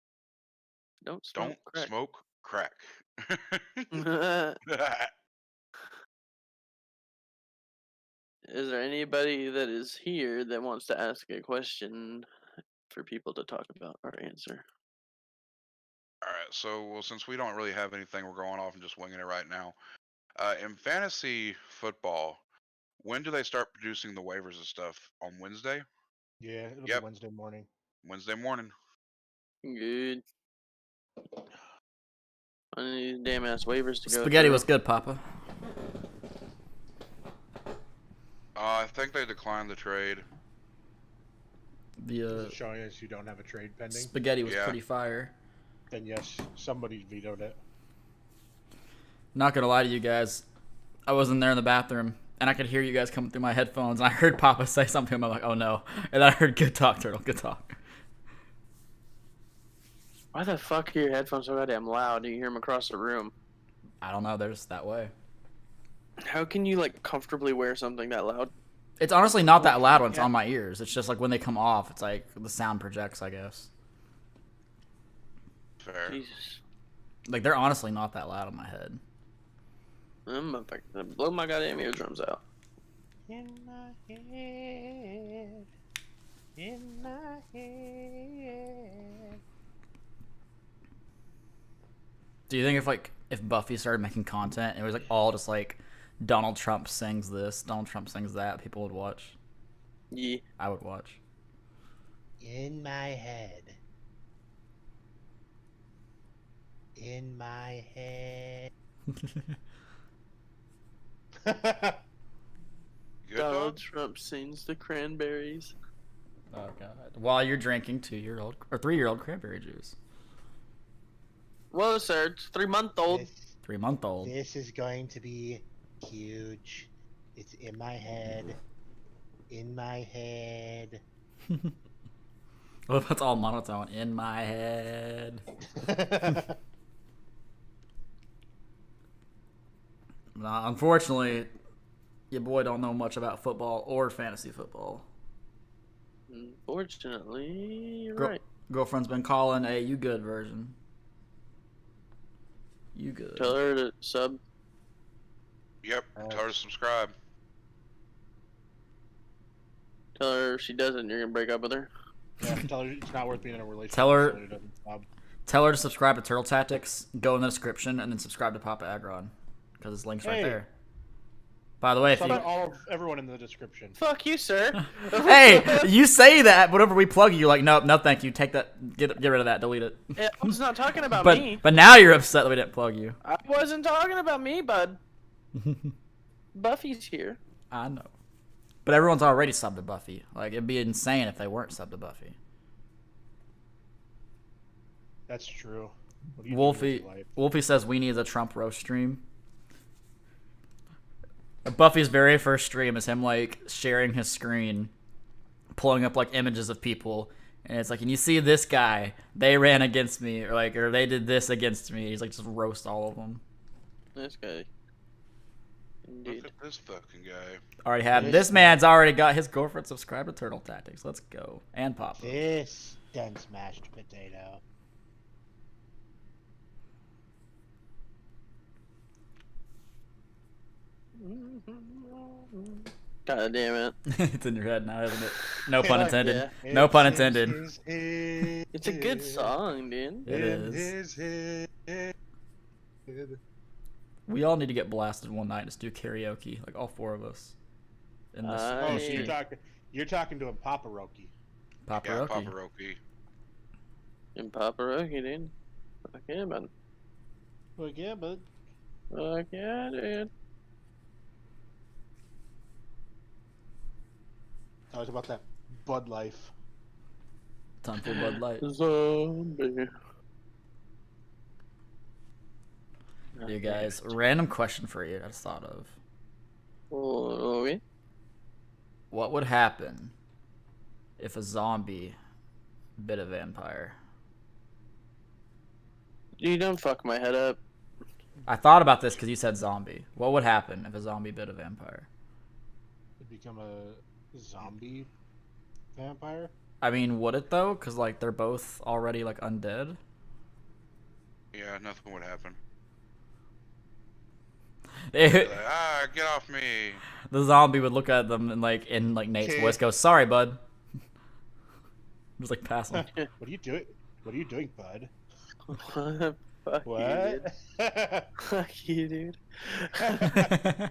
Don't smoke Don't crack. smoke crack. Is there anybody that is here that wants to ask a question for people to talk about or answer? Alright, so well, since we don't really have anything, we're going off and just winging it right now. In fantasy football, when do they start producing the waivers and stuff? On Wednesday? Yeah, it'll Yep. be Wednesday morning. Wednesday morning. Good. I need these damn ass waivers to go. Spaghetti through. was good, Papa. I think they declined the trade. The Is it showing us you don't have a trade pending? spaghetti was Yeah. pretty fire. Then yes, somebody vetoed it. Not gonna lie to you guys, I was in there in the bathroom and I could hear you guys coming through my headphones. And I heard Papa say something to him. I'm like, oh no. And then I heard, good talk, Turtle, good talk. Why the fuck are your headphones so goddamn loud? You hear them across the room. I don't know, they're just that way. How can you like comfortably wear something that loud? It's honestly not that loud when it's on my ears. It's just like when they come off, it's like the sound projects, I guess. Fair. Jesus. Like they're honestly not that loud in my head. I'm about to blow my goddamn eardrums out. In my head. In my head. Do you think if Buffy started making content and it was like all just like Donald Trump sings this, Donald Trump sings that, people would watch? Yeah. I would watch. In my head. In my head. Good Donald dog? Trump sings the cranberries. Oh god. While you're drinking 2-year-old or 3-year-old cranberry juice. Whoa, sir, it's 3-month-old. 3-month-old. This is going to be huge. It's in my head. In my head. Well, that's all monotone. In my head. Unfortunately, your boy don't know much about football or fantasy football. Unfortunately, you're Girl- right. Girlfriend's been calling a you good version. You good. Tell her to sub. Yep. Tell her to subscribe. Tell her if she doesn't, you're gonna break up with her. Yeah, tell her it's not worth being in a relationship. Tell her- so it doesn't stop. Tell her to subscribe to Turtle Tactics. Go in the description and then subscribe to Papa Aggron because his link's right Hey. there. By the way, if Shout you out everyone in the description. Fuck you, sir. hey, you say that whenever we plug you, you're like, nope, no, thank you. Take that, get rid of that, delete it. I was not talking about But me. but now you're upset that we didn't plug you. I wasn't talking about me, bud. Buffy's here. I know. But everyone's already subbed to Buffy. Like it'd be insane if they weren't subbed to Buffy. That's true. What do you do Wolfie with life? Wolfie says we need a Trump roast stream. Buffy's very first stream is him like sharing his screen, pulling up like images of people, and it's like, and you see this guy, they ran against me, or they did this against me. He's like just roast all of them. This guy. Indeed. Look at this fucking guy. Already had this man's already got his girlfriend subscribed to Turtle Tactics. Let's go. And Papa. This dense mashed potato. God damn it. It's in your head now, isn't it? No pun Fuck intended. yeah. No pun intended. It's a good song, dude. It is. We all need to get blasted one night and just do karaoke, like all four of us. In this Oh, so stream. you're talking to him, Papa Roki. Papa Yeah, Roki. Papa Roki. And Papa Rocky, dude. Fuck yeah, man. Well, yeah, bud. Fuck yeah, dude. Tell us about that Bud Life. Time for Bud Light. Zombie. You guys, random question for you I just thought of. Oh, okay. What would happen if a zombie bit a vampire? You don't fuck my head up. I thought about this because you said zombie. What would happen if a zombie bit a vampire? It'd become a zombie vampire. I mean, would it though? Because like they're both already like undead. Yeah, nothing would happen. It- Like, get off me. the zombie would look at them and like in like Nate's Okay. voice go, "Sorry, bud." Just like pass him. What are you doing? What are you doing, Bud? Fuck you, dude. What? Fuck you, dude.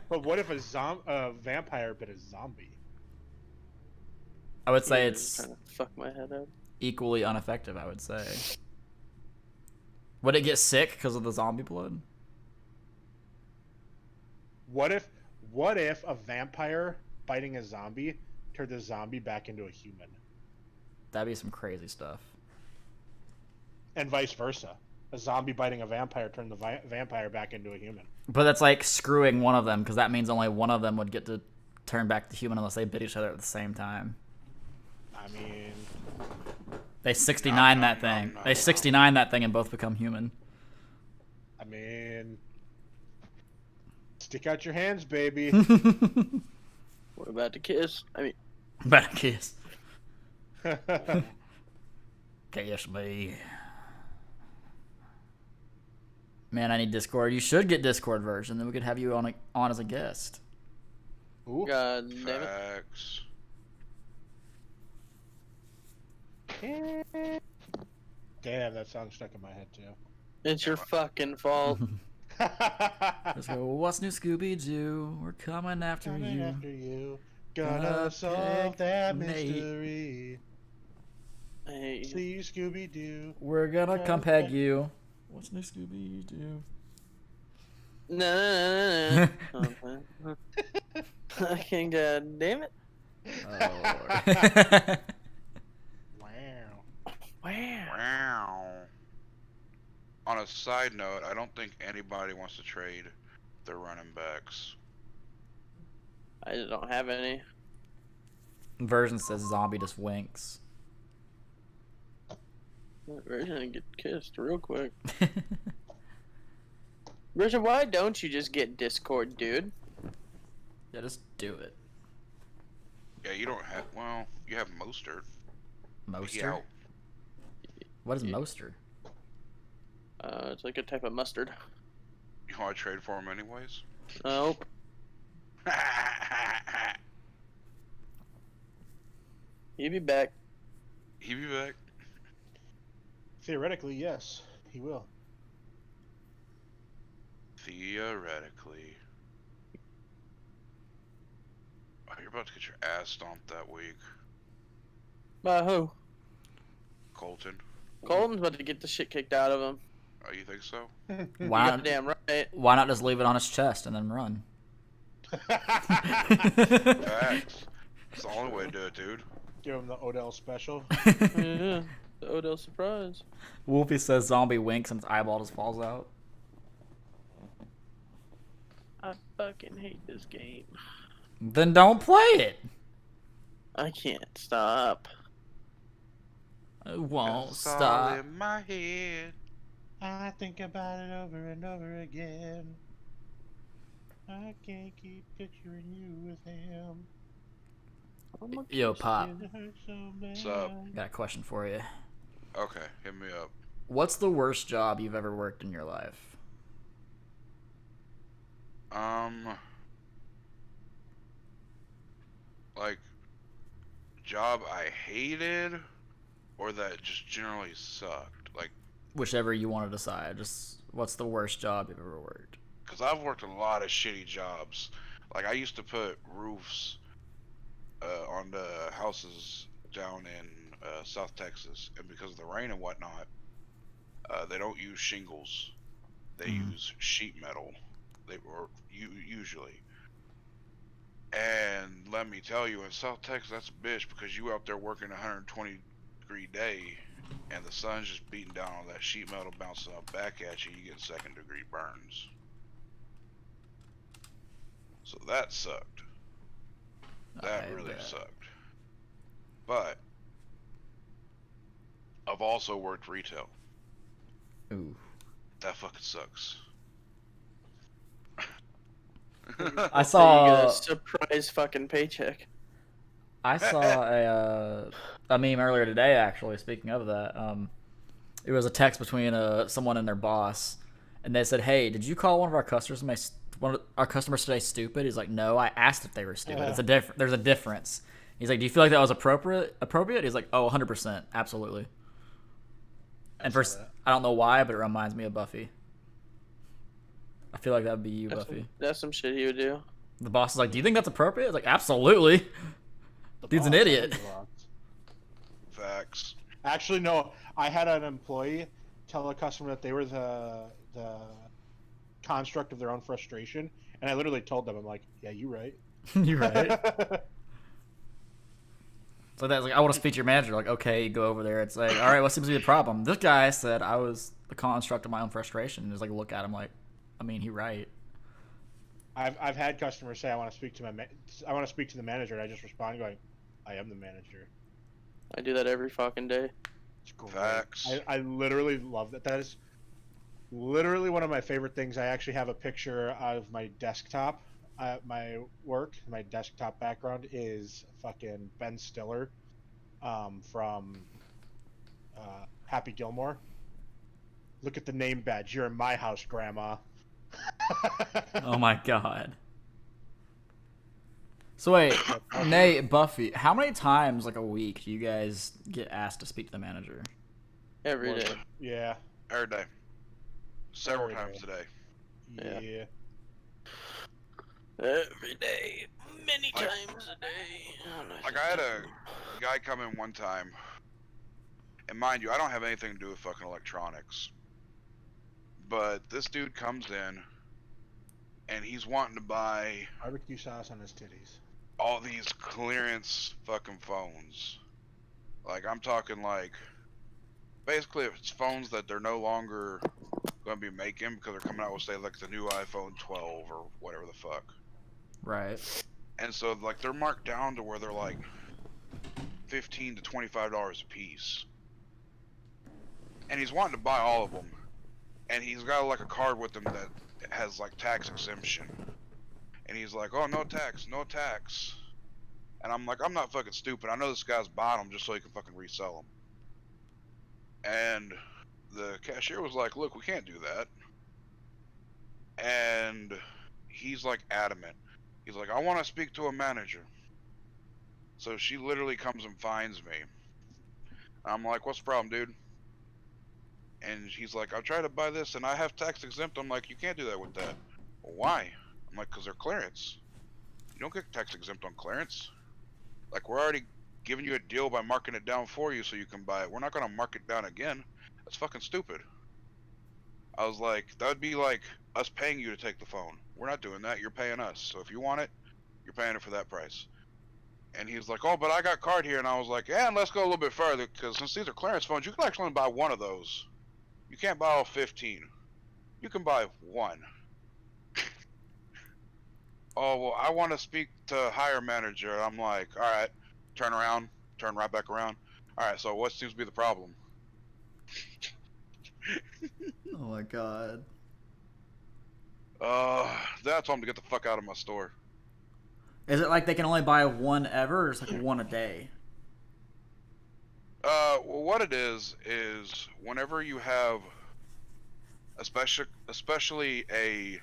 But what if a vampire bit a zombie? I would say You're it's trying to fuck my head up. equally ineffective. I would say. Would it get sick because of the zombie blood? What if a vampire biting a zombie turned the zombie back into a human, That'd be some crazy stuff. and vice versa? A zombie biting a vampire turned the vampire back into a human. But that's like screwing one of them because that means only one of them would get to turn back to human unless they bit each other at the same time. I mean, They 69 that thing. no, They no. 69 that thing and both become human. stick out your hands, baby. We're about to kiss. I mean, Better kiss. Kiss me. Man, I need Discord. You should get Discord version. Then we could have you on as a guest. Ooh. God damn it. Facts. Damn, that song stuck in my head too. It's your fucking fault. Let's go. What's new, Scooby Doo? We're coming after Coming you. after you. Gonna Gonna solve pick that Nate. mystery. I hate you. See Scooby Doo. We're gonna come peg you. What's new, Scooby Doo? No. Fucking god damn it. Oh, Wow. Wow. Wow. On a side note, I don't think anybody wants to trade their running backs. I just don't have any. Version says zombie just winks. Version get kissed real quick. Version, why don't you just get Discord, dude? Yeah, just do it. Yeah, you don't have. Well, you have Mostert. Moster? Yeah. What is Yeah. Moster? It's like a type of mustard. You want to trade for him anyways? Nope. He'll be back. He be back. Theoretically, yes, he will. Theoretically. Oh, you're about to get your ass stomped that week, By who? Colton. Colton's about to get the shit kicked out of him. Oh, you think so? Why not? Damn right. Why not just leave it on his chest and then run? Facts. That's the only way to do it, dude. Give him the Odell special. Yeah. The Odell surprise. Wolfie says zombie winks and his eyeball just falls out. I fucking hate this game. Then don't play it. I can't stop. It won't It's all stop. in my head. I think about it over and over again. I can't keep picturing you with him. Yo, Pop, It hurts so bad. What's up? got a question for you. Okay, hit me up. What's the worst job you've ever worked in your life? Like, job I hated, or that just generally sucked. Like, Whichever you want to decide. Just what's the worst job you've ever worked? cause I've worked a lot of shitty jobs. Like, I used to put roofs on the houses down in South Texas, and because of the rain and whatnot, they don't use shingles. They use sheet metal. Usually. And let me tell you, in South Texas, that's a bitch, because you out there working a 120-degree day, and the sun's just beating down on that sheet metal, bouncing up back at you. You get second-degree burns. So that sucked. That I really bet. sucked. But I've also worked retail. Ooh. That fucking sucks. I So you get saw a surprise fucking paycheck. a meme earlier today, actually. Speaking of that, it was a text between someone and their boss, and they said, "Hey, did you call one of our customers today stupid?" He's like, "No, I asked if they were stupid. There's a difference." He's like, "Do you feel like that was appropriate?" He's like, "Oh, 100%, absolutely." And first, I don't know why, but it reminds me of Buffy. I feel like that would be you, Buffy. That's some shit he would do. The boss is like, "Do you think that's appropriate?" It's like, "Absolutely." Dude's an idiot. Facts. Actually, no. I had an employee tell a customer that they were the construct of their own frustration, and I literally told them, I'm like, "Yeah, you right." You're right. So that's like, I want to speak to your manager. Like, okay, you go over there. It's like, all right, what seems to be the problem? This guy said I was the construct of my own frustration. And just like, look at him like, I mean, he right. I've had customers say I want to speak to the manager, and I just respond going, "I am the manager." I do that every fucking day. It's great. Facts. I literally love that. That is literally one of my favorite things. I actually have a picture of my desktop my work, my desktop background is fucking Ben Stiller, from Happy Gilmore. Look at the name badge. You're in my house, Grandma. Oh my god. So wait, Nate, Buffy, how many times like a week do you guys get asked to speak to the manager? Every More day. than- Yeah. Every day. Several Every times day. a day. Yeah. Yeah. Every day. Many Like- times a day. Like, I had a guy come in one time, and mind you, I don't have anything to do with fucking electronics. But this dude comes in, and he's wanting to buy Barbecue sauce on his titties. all these clearance fucking phones. Like, I'm talking like, basically it's phones that they're no longer going to be making because they're coming out with, say, like the new iPhone 12 or whatever the fuck. Right. And so, like, they're marked down to where they're like $15 to $25 a piece. And he's wanting to buy all of them. And he's got like a card with him that has like tax exemption. And he's like, oh, no tax, no tax. And I'm like, I'm not fucking stupid. I know this guy's buying them just so he can fucking resell them. And the cashier was like, look, we can't do that. And he's like adamant. He's like, I want to speak to a manager. So she literally comes and finds me. I'm like, what's the problem, dude? And he's like, I tried to buy this and I have tax exempt. I'm like, you can't do that with that. Well, why? I'm like, because they're clearance. You don't get tax exempt on clearance. Like, we're already giving you a deal by marking it down for you so you can buy it. We're not going to mark it down again. That's fucking stupid. I was like, that would be like us paying you to take the phone. We're not doing that. You're paying us. So if you want it, you're paying it for that price. And he was like, oh, but I got card here. And I was like, yeah, and let's go a little bit further, because since these are clearance phones, you can actually only buy one of those. You can't buy all 15. You can buy one. Oh, well, I want to speak to hire manager. I'm like, all right, turn around, turn right back around. All right, so what seems to be the problem? Oh my god. Then I told him to get the fuck out of my store. Is it like they can only buy one ever, or it's like one a day? Well, what it is whenever you have, especially a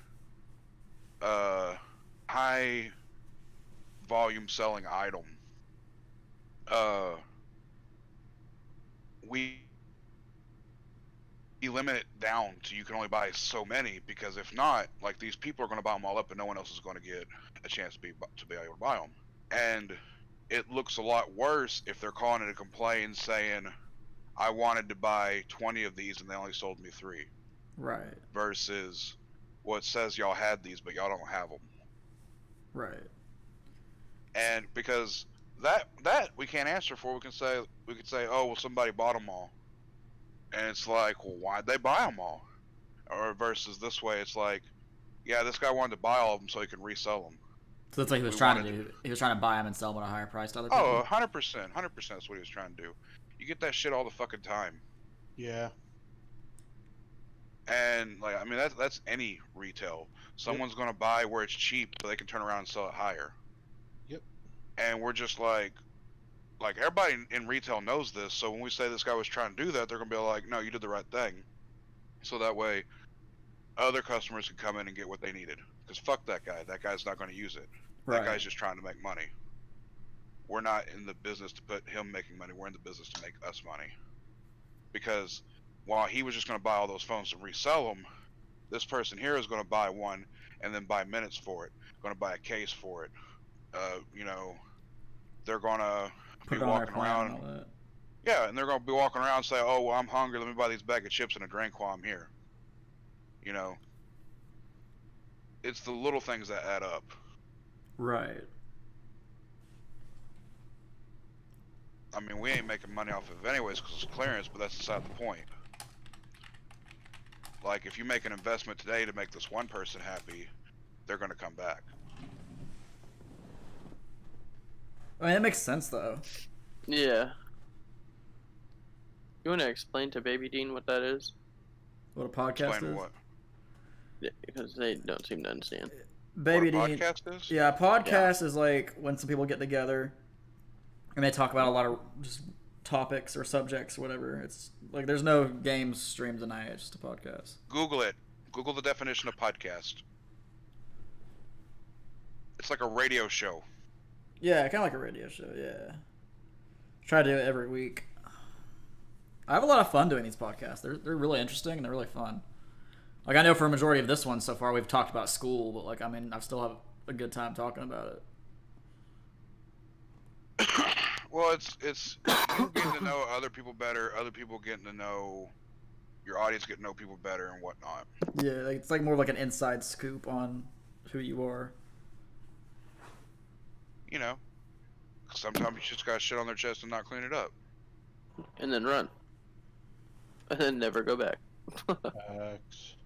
high volume selling item, we limit it down to you can only buy so many, because if not, like, these people are going to buy them all up and no one else is going to get a chance to be able to buy them. And it looks a lot worse if they're calling it a complaint saying, I wanted to buy 20 of these and they only sold me 3. Right. Versus, well, it says y'all had these, but y'all don't have them. Right. And because that we can't answer for, we could say, oh, well, somebody bought them all. And it's like, well, why'd they buy them all? Or versus this way, it's like, yeah, this guy wanted to buy all of them so he can resell them. So that's what he was We trying to wanted do. He was trying to buy them and sell them at a higher price to other people. Oh, 100%. 100% that's what he was trying to do. You get that shit all the fucking time. Yeah. And, like, I mean, that's any retail. Someone's going to buy where it's cheap so they can turn around and sell it higher. Yep. And we're just like everybody in retail knows this, so when we say this guy was trying to do that, they're going to be like, no, you did the right thing. So that way, other customers can come in and get what they needed. Because fuck that guy. That guy's not going to use it. Right. That guy's just trying to make money. We're not in the business to put him making money. We're in the business to make us money. Because while he was just going to buy all those phones and resell them, this person here is going to buy one and then buy minutes for it. Going to buy a case for it. You know, they're going to be Put it on their walking plan around. and all that. Yeah, and they're going to be walking around and say, oh, well, I'm hungry. Let me buy these bag of chips and a drink while I'm here. You know, it's the little things that add up. Right. I mean, we ain't making money off of it anyways because it's clearance, but that's beside the point. Like, if you make an investment today to make this one person happy, they're going to come back. I mean, that makes sense, though. Yeah. You want to explain to Baby Dean what that is? What a podcast Explain is. what? Yeah, because they don't seem to understand. Baby What a Dean. podcast is? Yeah, podcast is like when some people get together and they talk about a lot of just topics or subjects or whatever. It's like there's no games streamed tonight. It's just a podcast. Google it. Google the definition of podcast. It's like a radio show. Yeah, kind of like a radio show. Yeah, try to do it every week. I have a lot of fun doing these podcasts. They're really interesting and they're really fun. Like I know for a majority of this one so far we've talked about school, but like I mean I still have a good time talking about it. Well, it's you getting to know other people better, other people getting to know your audience, getting to know people better and whatnot. Yeah, like, it's like more like an inside scoop on who you are. You know, sometimes you just got shit on their chest and not clean it up. And then run. And then never go back. Facts.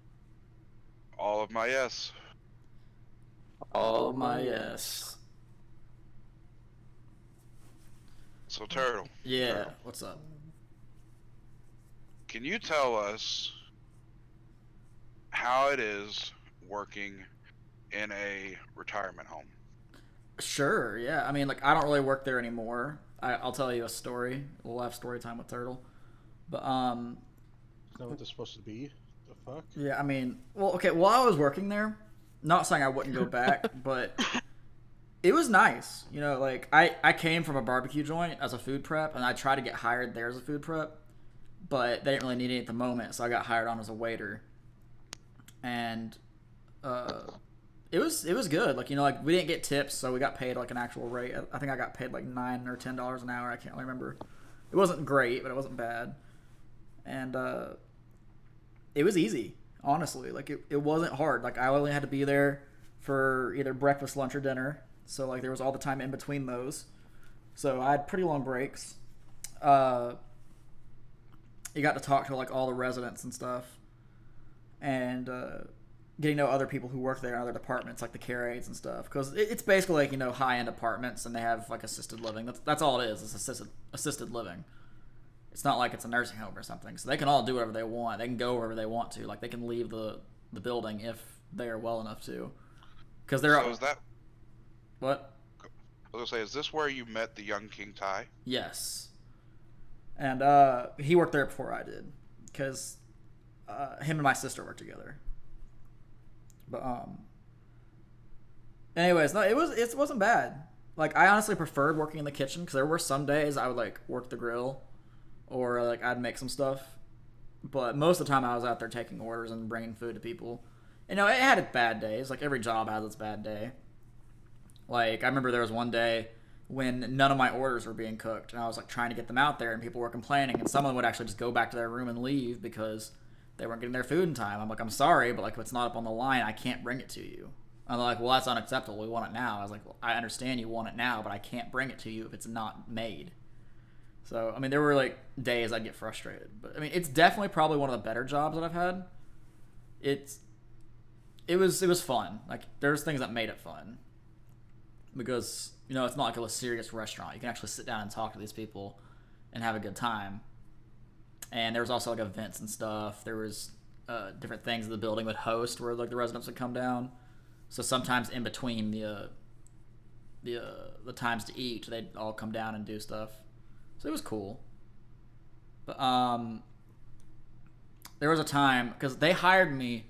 All of my yes. All my yes. So Turtle, Yeah, what's up? can you tell us how it is working in a retirement home? Sure, yeah. I mean, like, I don't really work there anymore. I'll tell you a story. We'll have story time with Turtle. But, Is that what this supposed to be? The fuck? yeah, I mean, well, okay, while I was working there, not saying I wouldn't go back, but it was nice. You know, like, I came from a barbecue joint as a food prep, and I tried to get hired there as a food prep, but they didn't really need it at the moment, so I got hired on as a waiter. And, it was good. Like, you know, like we didn't get tips, so we got paid like an actual rate. I think I got paid like $9 or $10 an hour. I can't really remember. It wasn't great, but it wasn't bad. And it was easy, honestly. Like it wasn't hard. Like I only had to be there for either breakfast, lunch, or dinner. So like there was all the time in between those. So I had pretty long breaks. You got to talk to like all the residents and stuff. And getting to know other people who work there in other departments, like the care aides and stuff, because it's basically like, you know, high-end apartments, and they have like assisted living. That's all it is. It's assisted living. It's not like it's a nursing home or something. So they can all do whatever they want. They can go wherever they want to. Like they can leave the building if they are well enough to. Because they're So is that? what? I was gonna say, is this where you met the young King Ty? Yes. And he worked there before I did, because him and my sister worked together. But anyways, no, it wasn't bad. Like I honestly preferred working in the kitchen, because there were some days I would like work the grill, or like I'd make some stuff. But most of the time I was out there taking orders and bringing food to people. You know, it had its bad days. Like every job has its bad day. Like I remember there was one day when none of my orders were being cooked, and I was like trying to get them out there, and people were complaining, and someone would actually just go back to their room and leave because they weren't getting their food in time. I'm like, I'm sorry, but like if it's not up on the line, I can't bring it to you. And they're like, well, that's unacceptable. We want it now. I was like, well, I understand you want it now, but I can't bring it to you if it's not made. So, I mean, there were like days I'd get frustrated. But I mean, it's definitely probably one of the better jobs that I've had. It was fun. Like there's things that made it fun. Because, you know, it's not like a serious restaurant. You can actually sit down and talk to these people and have a good time. And there was also like events and stuff. There was different things the building would host where like the residents would come down. So sometimes in between the times to eat, they'd all come down and do stuff. So it was cool. But there was a time, because they hired me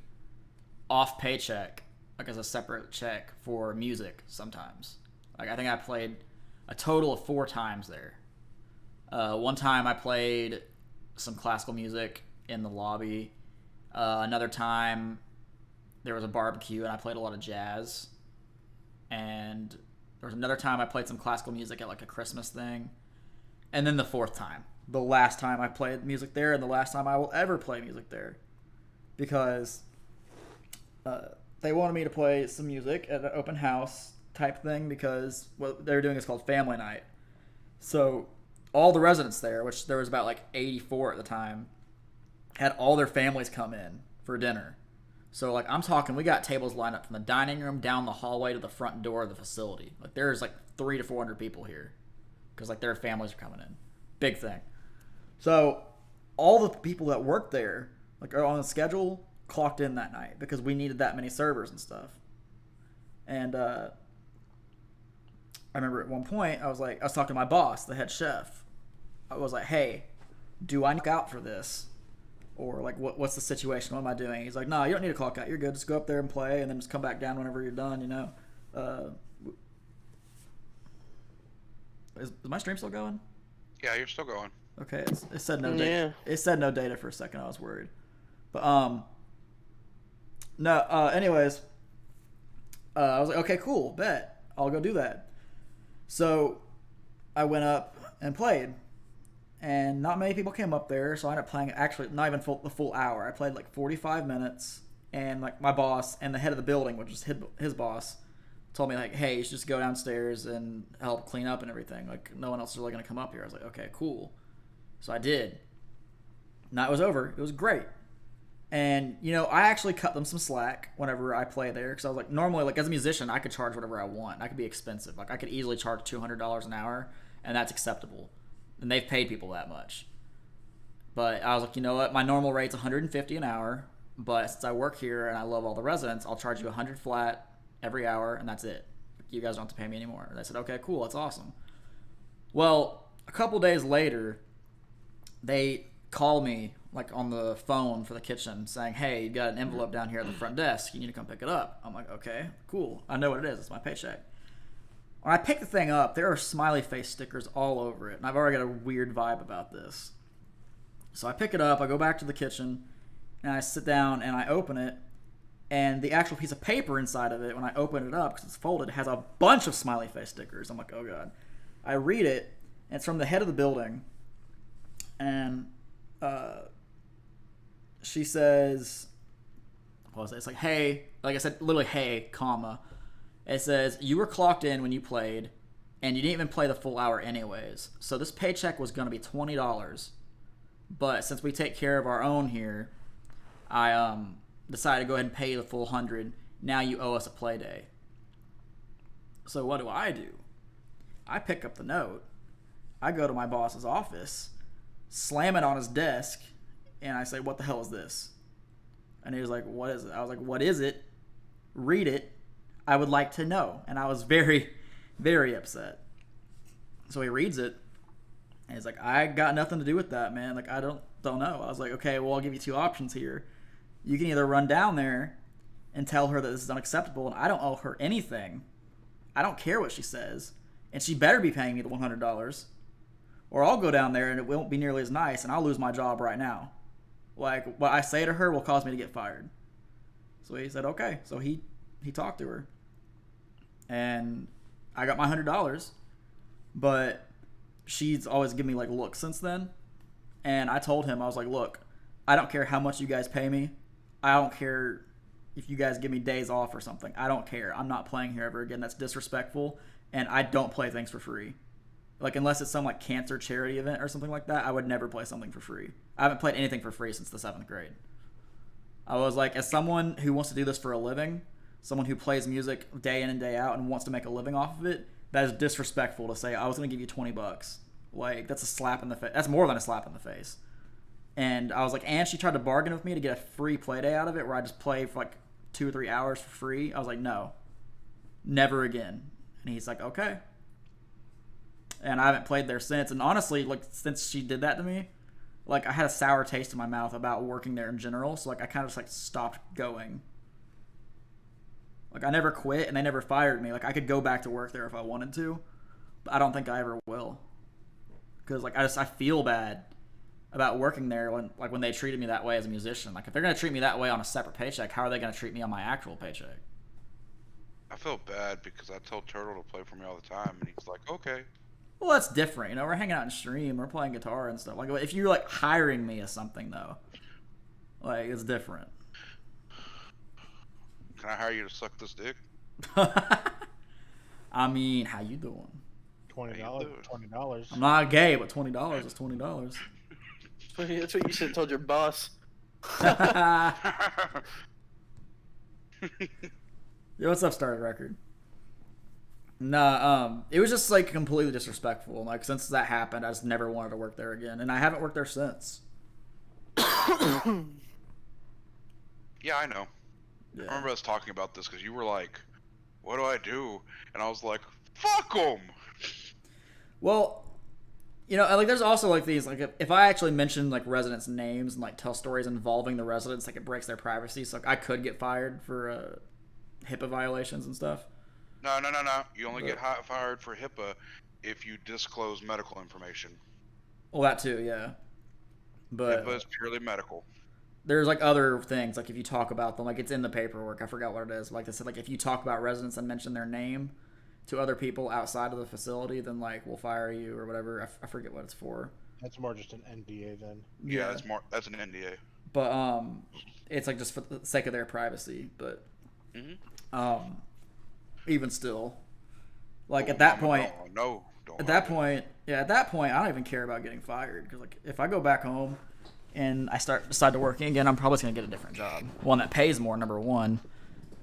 off paycheck, like as a separate check for music sometimes. Like I think I played a total of 4 times there. One time I played some classical music in the lobby. Another time there was a barbecue and I played a lot of jazz. And there was another time I played some classical music at like a Christmas thing. And then the 4th time, the last time I played music there, and the last time I will ever play music there, because they wanted me to play some music at an open house type thing, because what they were doing is called family night. So all the residents there, which there was about like 84 at the time, had all their families come in for dinner. So like I'm talking, we got tables lined up from the dining room down the hallway to the front door of the facility. Like there's like 300 to 400 people here, because like their families are coming in. Big thing. So all the people that worked there, like are on the schedule, clocked in that night, because we needed that many servers and stuff. And I remember at one point I was talking to my boss, the head chef. I was like, hey, do I knock out for this? Or like, what's the situation? What am I doing? He's like, no, you don't need to clock out. You're good. Just go up there and play, and then just come back down whenever you're done. You know. Is my stream still going? Yeah, you're still going. Okay, it said no data. Yeah. It said no data for a second. I was worried, but no. Anyways, I was like, okay, cool, bet I'll go do that. So I went up and played, and not many people came up there, so I ended up playing actually not even the full hour. I played like 45 minutes, and like my boss and the head of the building, which was his boss, told me like, hey, you should just go downstairs and help clean up and everything. Like, no one else is really gonna come up here. I was like, okay, cool. So I did. Night was over. It was great. And, you know, I actually cut them some slack whenever I play there. Because I was like, normally, like, as a musician, I could charge whatever I want. I could be expensive. Like, I could easily charge $200 an hour, and that's acceptable. And they've paid people that much. But I was like, you know what? My normal rate's $150 an hour. But since I work here and I love all the residents, I'll charge you $100 flat every hour, and that's it. You guys don't have to pay me anymore. And I said, okay, cool. That's awesome. Well, a couple days later, they call me like on the phone for the kitchen saying, hey, you got an envelope down here at the front desk, you need to come pick it up. I'm like, okay, cool, I know what it is, it's my paycheck. When I pick the thing up, there are smiley face stickers all over it, and I've already got a weird vibe about this. So I pick it up, I go back to the kitchen, and I sit down and I open it, and the actual piece of paper inside of it, when I open it up because it's folded, has a bunch of smiley face stickers. I'm like, oh god. I read it, and it's from the head of the building. And she says, what was it? It's like, hey, like I said, literally, hey, comma. It says, you were clocked in when you played, and you didn't even play the full hour anyways. So this paycheck was going to be $20. But since we take care of our own here, I decided to go ahead and pay you the full $100. Now you owe us a play day. So what do? I pick up the note. I go to my boss's office, slam it on his desk, and I say, what the hell is this? And he was like, what is it? I was like, what is it? Read it. I would like to know. And I was very, very upset. So he reads it, and he's like, I got nothing to do with that, man. Like, I don't know. I was like, okay, well, I'll give you two options here. You can either run down there and tell her that this is unacceptable, and I don't owe her anything. I don't care what she says, and she better be paying me the $100. Or I'll go down there and it won't be nearly as nice, and I'll lose my job right now. Like, what I say to her will cause me to get fired. So he said, okay. So he talked to her. And I got my $100. But she's always given me, like, looks since then. And I told him, I was like, look, I don't care how much you guys pay me. I don't care if you guys give me days off or something. I don't care. I'm not playing here ever again. That's disrespectful. And I don't play things for free. Like, unless it's some, like, cancer charity event or something like that, I would never play something for free. I haven't played anything for free since the 7th grade. I was like, as someone who wants to do this for a living, someone who plays music day in and day out and wants to make a living off of it, that is disrespectful to say, I was going to give you $20. Like, that's a slap in the face. That's more than a slap in the face. And I was like, and she tried to bargain with me to get a free play day out of it where I just play for, like, 2 or 3 hours for free. I was like, no. Never again. And he's like, okay. And I haven't played there since. And honestly, like, since she did that to me, like, I had a sour taste in my mouth about working there in general. So, like, I kind of just, like, stopped going. Like, I never quit, and they never fired me. Like, I could go back to work there if I wanted to. But I don't think I ever will. Because, like, I feel bad about working there when they treated me that way as a musician. Like, if they're going to treat me that way on a separate paycheck, how are they going to treat me on my actual paycheck? I feel bad because I tell Turtle to play for me all the time, and he's like, okay. Well, that's different. You know, we're hanging out in stream. We're playing guitar and stuff. Like, if you're, like, hiring me as something, though, like, it's different. Can I hire you to suck this dick? I mean, how you doing? $20. $20. I'm not gay, but $20 is $20. That's what you should have told your boss. Yo, what's up, Started Record? Nah, it was just, like, completely disrespectful. Like, since that happened, I just never wanted to work there again. And I haven't worked there since. Yeah, I know. Yeah. I remember us talking about this because you were like, what do I do? And I was like, fuck them. Well, like there's also like these like if I actually mention like residents' names and like tell stories involving the residents, like it breaks their privacy. So like, I could get fired for HIPAA violations and stuff. No. You only get fired for HIPAA if you disclose medical information. Well, that too, yeah. But HIPAA is purely medical. there's like other things, like if you talk about them, like it's in the paperwork. I forgot what it is. Like I said, like if you talk about residents and mention their name to other people outside of the facility, then like we'll fire you or whatever. I forget what it's for. That's more just an NDA then. Yeah, that's an NDA. But it's like just for the sake of their privacy. But even still, like at that point, at that point, I don't even care about getting fired because like if I go back home and I decide to work again, I'm probably just gonna get a different job, one that pays more, number one,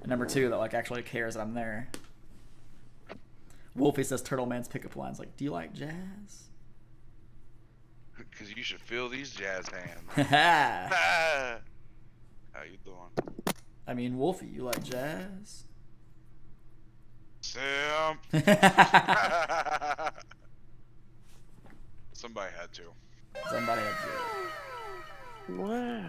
and number two that like actually cares that I'm there. Wolfie says Turtle Man's pickup line's like, "Do you like jazz?" Because you should feel these jazz hands. Haha. How you doing? I mean, Wolfie, you like jazz? Sam. Somebody had to. Somebody had to. Wow.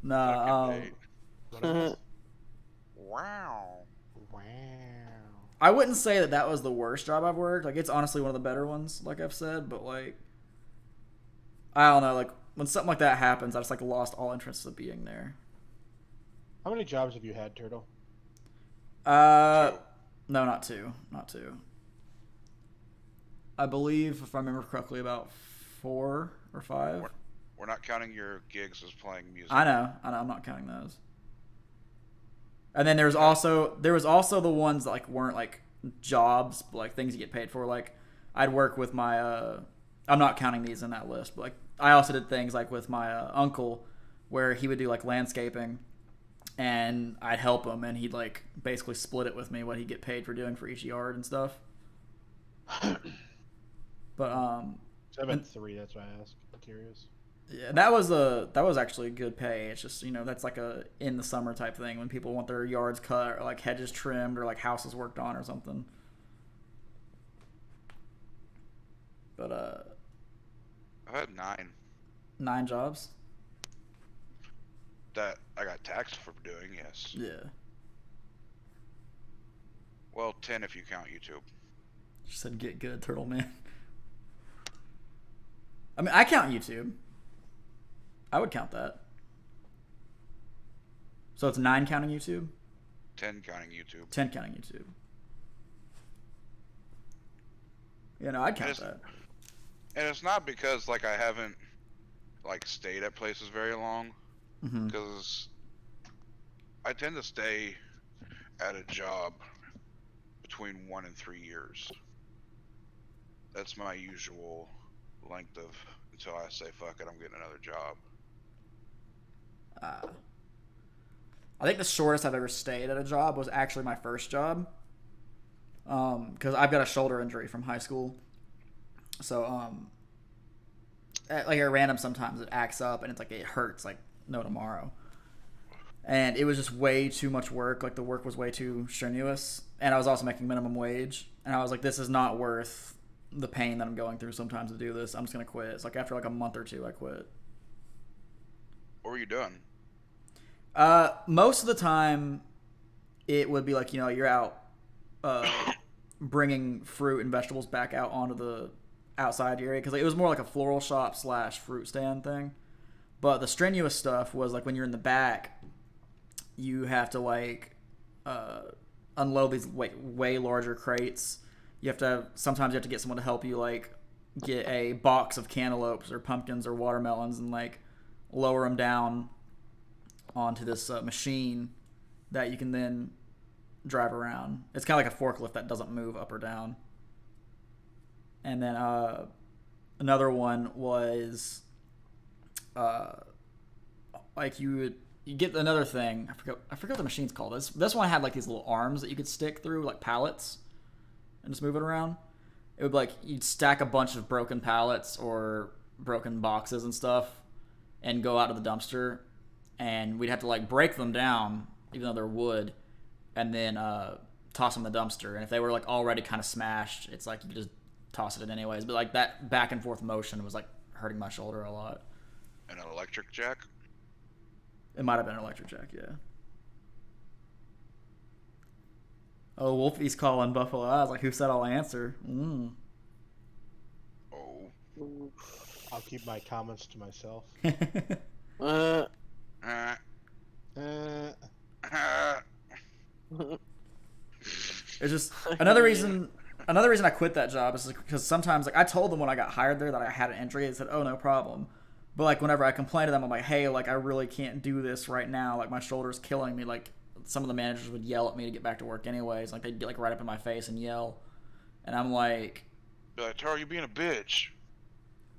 Nah, Wow. I wouldn't say that was the worst job I've worked. Like, it's honestly one of the better ones, like I've said. But, like, I don't know. Like, when something like that happens, I just, like, lost all interest of being there. How many jobs have you had, Turtle? No, not two. Not two. I believe, if I remember correctly, about 4 or 5. We're not counting your gigs as playing music. I know. I'm not counting those. And then there was also the ones that like weren't like jobs, but like things you get paid for. Like I'd work with my I'm not counting these in that list, but like I also did things like with my uncle where he would do like landscaping and I'd help him and he'd like basically split it with me what he'd get paid for doing for each yard and stuff. But So I've had 3, that's why I asked. I'm curious. yeah, that was actually good pay. It's just, that's like a in the summer type thing when people want their yards cut or like hedges trimmed or like houses worked on or something. But I've had 9 9 jobs. that I got taxed for doing. Yes. Yeah. Well, 10 if you count YouTube. She said get good, Turtle Man. I mean, I count YouTube. I would count that. So it's 9 counting YouTube? 10 counting YouTube. 10 counting YouTube. I'd count that. And it's not because like I haven't like stayed at places very long, because I tend to stay at a job between 1 and 3 years. That's my usual length of until I say fuck it, I'm getting another job. I think the shortest I've ever stayed at a job was actually my first job. Because I've got a shoulder injury from high school. So, like at random sometimes it acts up and it's like it hurts like no tomorrow. And it was just way too much work. Like the work was way too strenuous. And I was also making minimum wage. And I was like, this is not worth the pain that I'm going through sometimes to do this. I'm just going to quit. It's like after like a month or 2, I quit. What were you doing? Most of the time, it would be like, you're out bringing fruit and vegetables back out onto the outside area. Because it was more like a floral shop / fruit stand thing. But the strenuous stuff was like when you're in the back, you have to like unload these way larger crates. Sometimes you have to get someone to help you like get a box of cantaloupes or pumpkins or watermelons and like lower them down onto this machine that you can then drive around. It's kind of like a forklift that doesn't move up or down. And then another one was like you get another thing. I forget what the machine's called. This one had like these little arms that you could stick through like pallets and just move it around. It would like you'd stack a bunch of broken pallets or broken boxes and stuff and go out to the dumpster, and we'd have to like break them down even though they're wood, and then toss them in the dumpster. And if they were like already kind of smashed, it's like you could just toss it in anyways. But like that back and forth motion was like hurting my shoulder a lot. An electric jack? It might have been an electric jack, yeah. Oh, Wolfie's calling Buffalo. I was like, who said I'll answer? Oh. I'll keep my comments to myself. Uh, Uh, Uh, It's just another reason. Another reason I quit that job is because sometimes, like, I told them when I got hired there that I had an injury. They said, "Oh, no problem." But like, whenever I complained to them, I'm like, "Hey, like, I really can't do this right now. Like, my shoulder's killing me." Like, some of the managers would yell at me to get back to work, anyways. Like, they'd get like right up in my face and yell, and I'm like, be like, Tara, you being a bitch.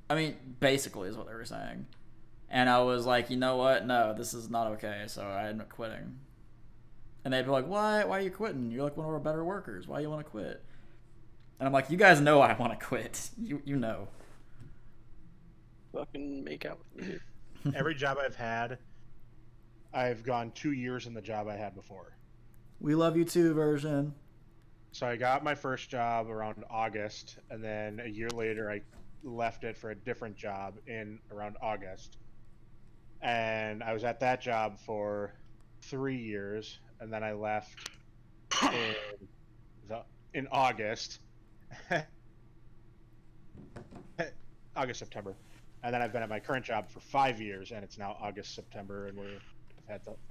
I mean, basically is what they were saying. And I was like, you know what? No, this is not okay. So I ended up quitting. And they'd be like, why? Why are you quitting? You're like one of our better workers. Why do you want to quit? And I'm like, you guys know I want to quit. You know. fucking make out with me, dude. every job I've had, I've gone 2 years in the job I had before. We love you too, version. So I got my first job around August, and then a year later I left it for a different job in around August. And I was at that job for 3 years, and then I left in August. August, September. And then I've been at my current job for 5 years, and it's now August, September, and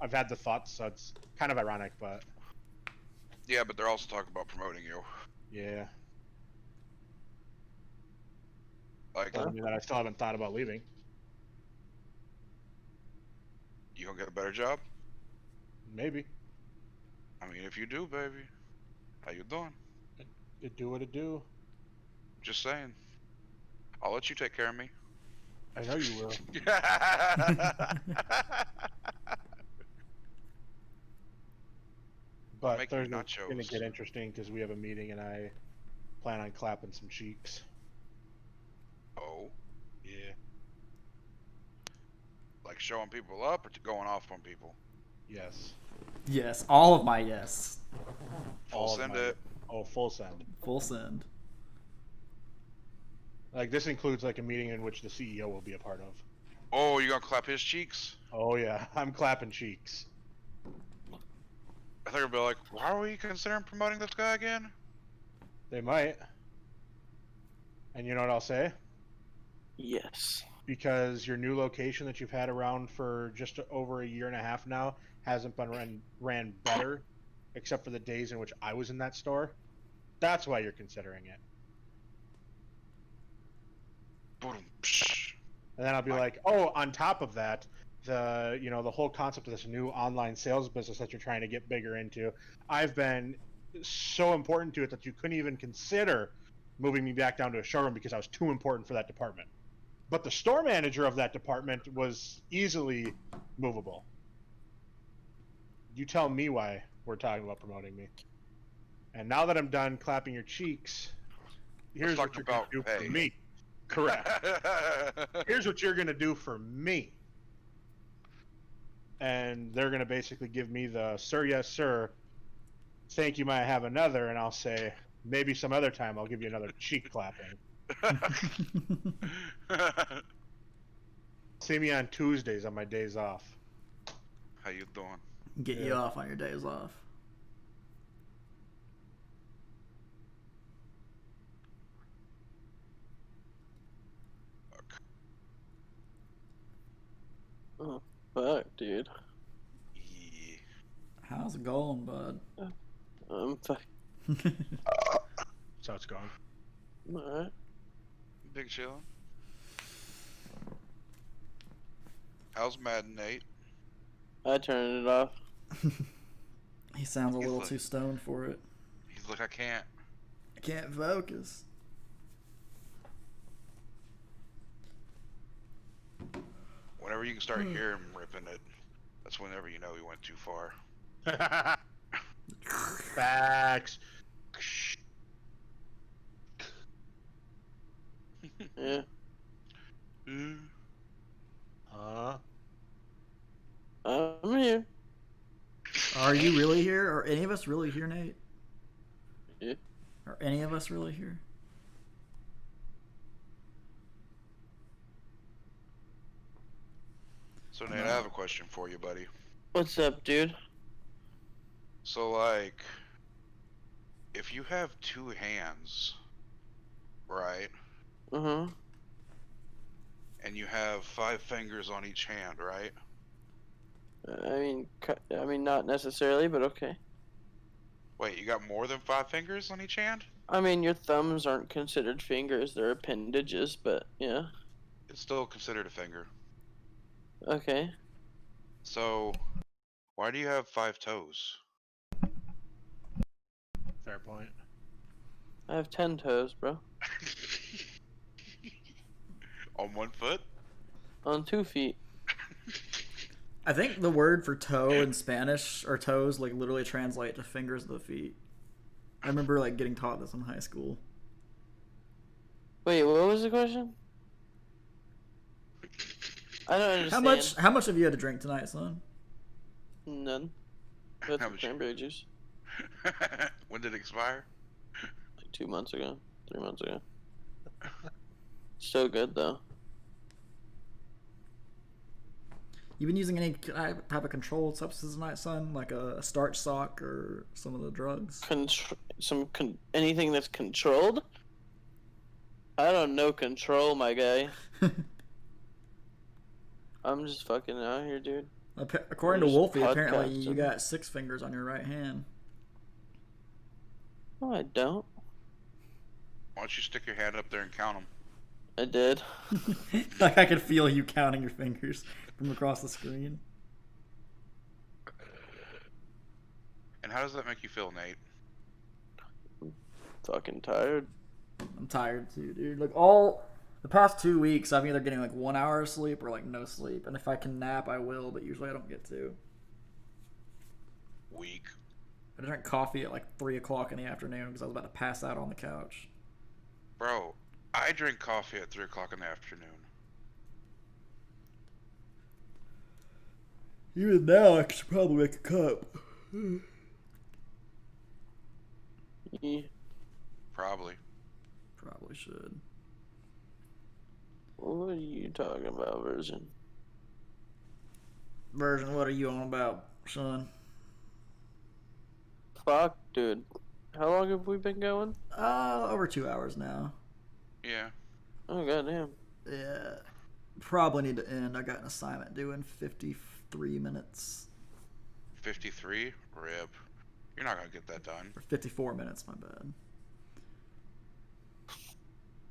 I've had the thoughts, so it's kind of ironic, but Yeah, but they're also talking about promoting you. yeah. Like, Telling me that I still haven't thought about leaving. you gonna get a better job? Maybe. I mean, if you do, baby. How you doing? It do what it do. Just saying. I'll let you take care of me. I know you will. But Make me Thursday's nachos. gonna get interesting because we have a meeting and I plan on clapping some cheeks. Oh, Yeah. like showing people up or going off on people? Yes. Yes, all of my yes. Full All of send my- it. Oh, full send. Full send. Like this includes like a meeting in which the CEO will be a part of. Oh, you gonna clap his cheeks? Oh yeah, I'm clapping cheeks. I think I'll be like, why are we considering promoting this guy again? They might. And you know what I'll say? Yes. Because your new location that you've had around for just over a year and a half now hasn't been ran better, except for the days in which I was in that store. That's why you're considering it. Boom, psh. And then I'll be like, oh, on top of that, the whole concept of this new online sales business that you're trying to get bigger into, I've been so important to it that you couldn't even consider moving me back down to a showroom because I was too important for that department. But the store manager of that department was easily movable. You tell me why we're talking about promoting me. And now that I'm done clapping your cheeks, here's Let's what you're talk going to do about for pay. me. Correct. Here's what you're going to do for me. And they're going to basically give me the, sir, yes, sir. Thank you, might I have another? And I'll say, maybe some other time I'll give you another cheek clapping. See me on Tuesdays on my days off. How you doing? Get you off on your days off. Oh, fuck, dude. Yeah. How's it going, bud? Fuck. So it's gone. Alright. Big chillin'. How's Madden 8? I turned it off. He sounds a He's little like- too stoned for it. He's like, I can't. I can't focus. Whenever you can start hearing him ripping it, that's whenever you know he went too far. Facts. Yeah. Huh? I'm here. Are you really here? Are any of us really here, Nate? Yeah. Are any of us really here? So Nate, I have a question for you, buddy. What's up, dude? So like, if you have two hands, right, Uh-huh. and you have 5 fingers on each hand, right? I mean, not necessarily, but okay. Wait, you got more than 5 fingers on each hand? I mean, your thumbs aren't considered fingers; they're appendages. But yeah, It's still considered a finger. okay. So, why do you have 5 toes? Fair point. I have 10 toes, bro. On one foot? On 2 feet. I think the word for toe in Spanish, or toes, like literally translate to fingers of the feet. I remember like getting taught this in high school. Wait, what was the question? I don't understand. How much have you had to drink tonight, son? None. With How the much- cranberry juice. When did it expire? Like 2 months ago. 3 months ago. So good, though. You been using any type of controlled substances tonight, son? Like a starch sock or some of the drugs? Anything that's controlled? I don't know control, my guy. I'm just fucking out here, dude. According to There's Wolfie, apparently podcasts you and- got 6 fingers on your right hand. No, I don't. Why don't you stick your hand up there and count them? I did. Like I could feel you counting your fingers from across the screen. And how does that make you feel, Nate? Fucking tired. I'm tired too, dude. Like all the past 2 weeks, I'm either getting like 1 hour of sleep or like no sleep. And if I can nap, I will, but usually I don't get to. Weak. I drank coffee at like 3 o'clock in the afternoon because I was about to pass out on the couch. Bro, I drink coffee at 3 o'clock in the afternoon. Even now, I could probably make a cup. Yeah. Probably. Probably should. What are you talking about, Virgin? Version, what are you on about, son? Fuck, dude. How long have we been going? Over 2 hours now. Yeah. Oh, goddamn. Yeah. Probably need to end. I got an assignment due in 53 minutes. 53? Rip. You're not gonna get that done. Or 54 minutes, my bad.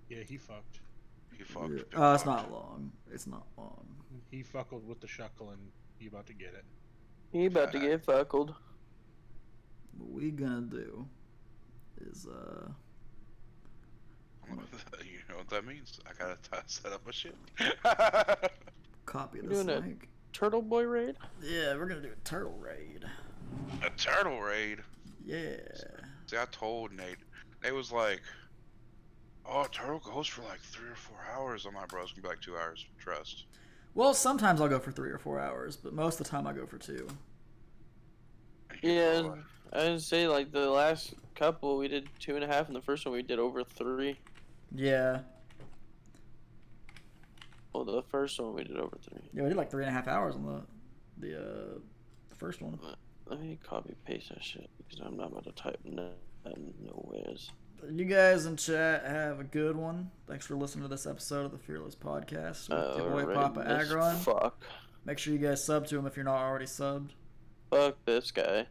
Yeah, he fucked. You fucked. Yeah. big It's fucked. not long. It's not long. He fuckled with the shuckle and he about to get it. He about to get fuckled. What we gonna do is, You know what that means? I gotta set up my shit. copy You this doing a- link. Turtle Boy raid? Yeah, we're gonna do a turtle raid. A turtle raid. Yeah. See, I told Nate. Nate was like, "Oh, turtle goes for like 3 or 4 hours." I'm like, "Bro, it's gonna be like 2 hours. Trust." Well, sometimes I'll go for 3 or 4 hours, but most of the time I go for 2. And he Yeah, was like, I would say like the last couple we did 2.5, and the first one we did over 3. Yeah. Well, the first one we did over 3. Yeah, we did like 3.5 hours on the first one. Let me copy paste that shit because I'm not about to type nowheres. You guys in chat have a good one. Thanks for listening to this episode of the Fearless Podcast with your boy Papa Alright, Aggron. Fuck. Make sure you guys sub to him if you're not already subbed. Fuck this guy.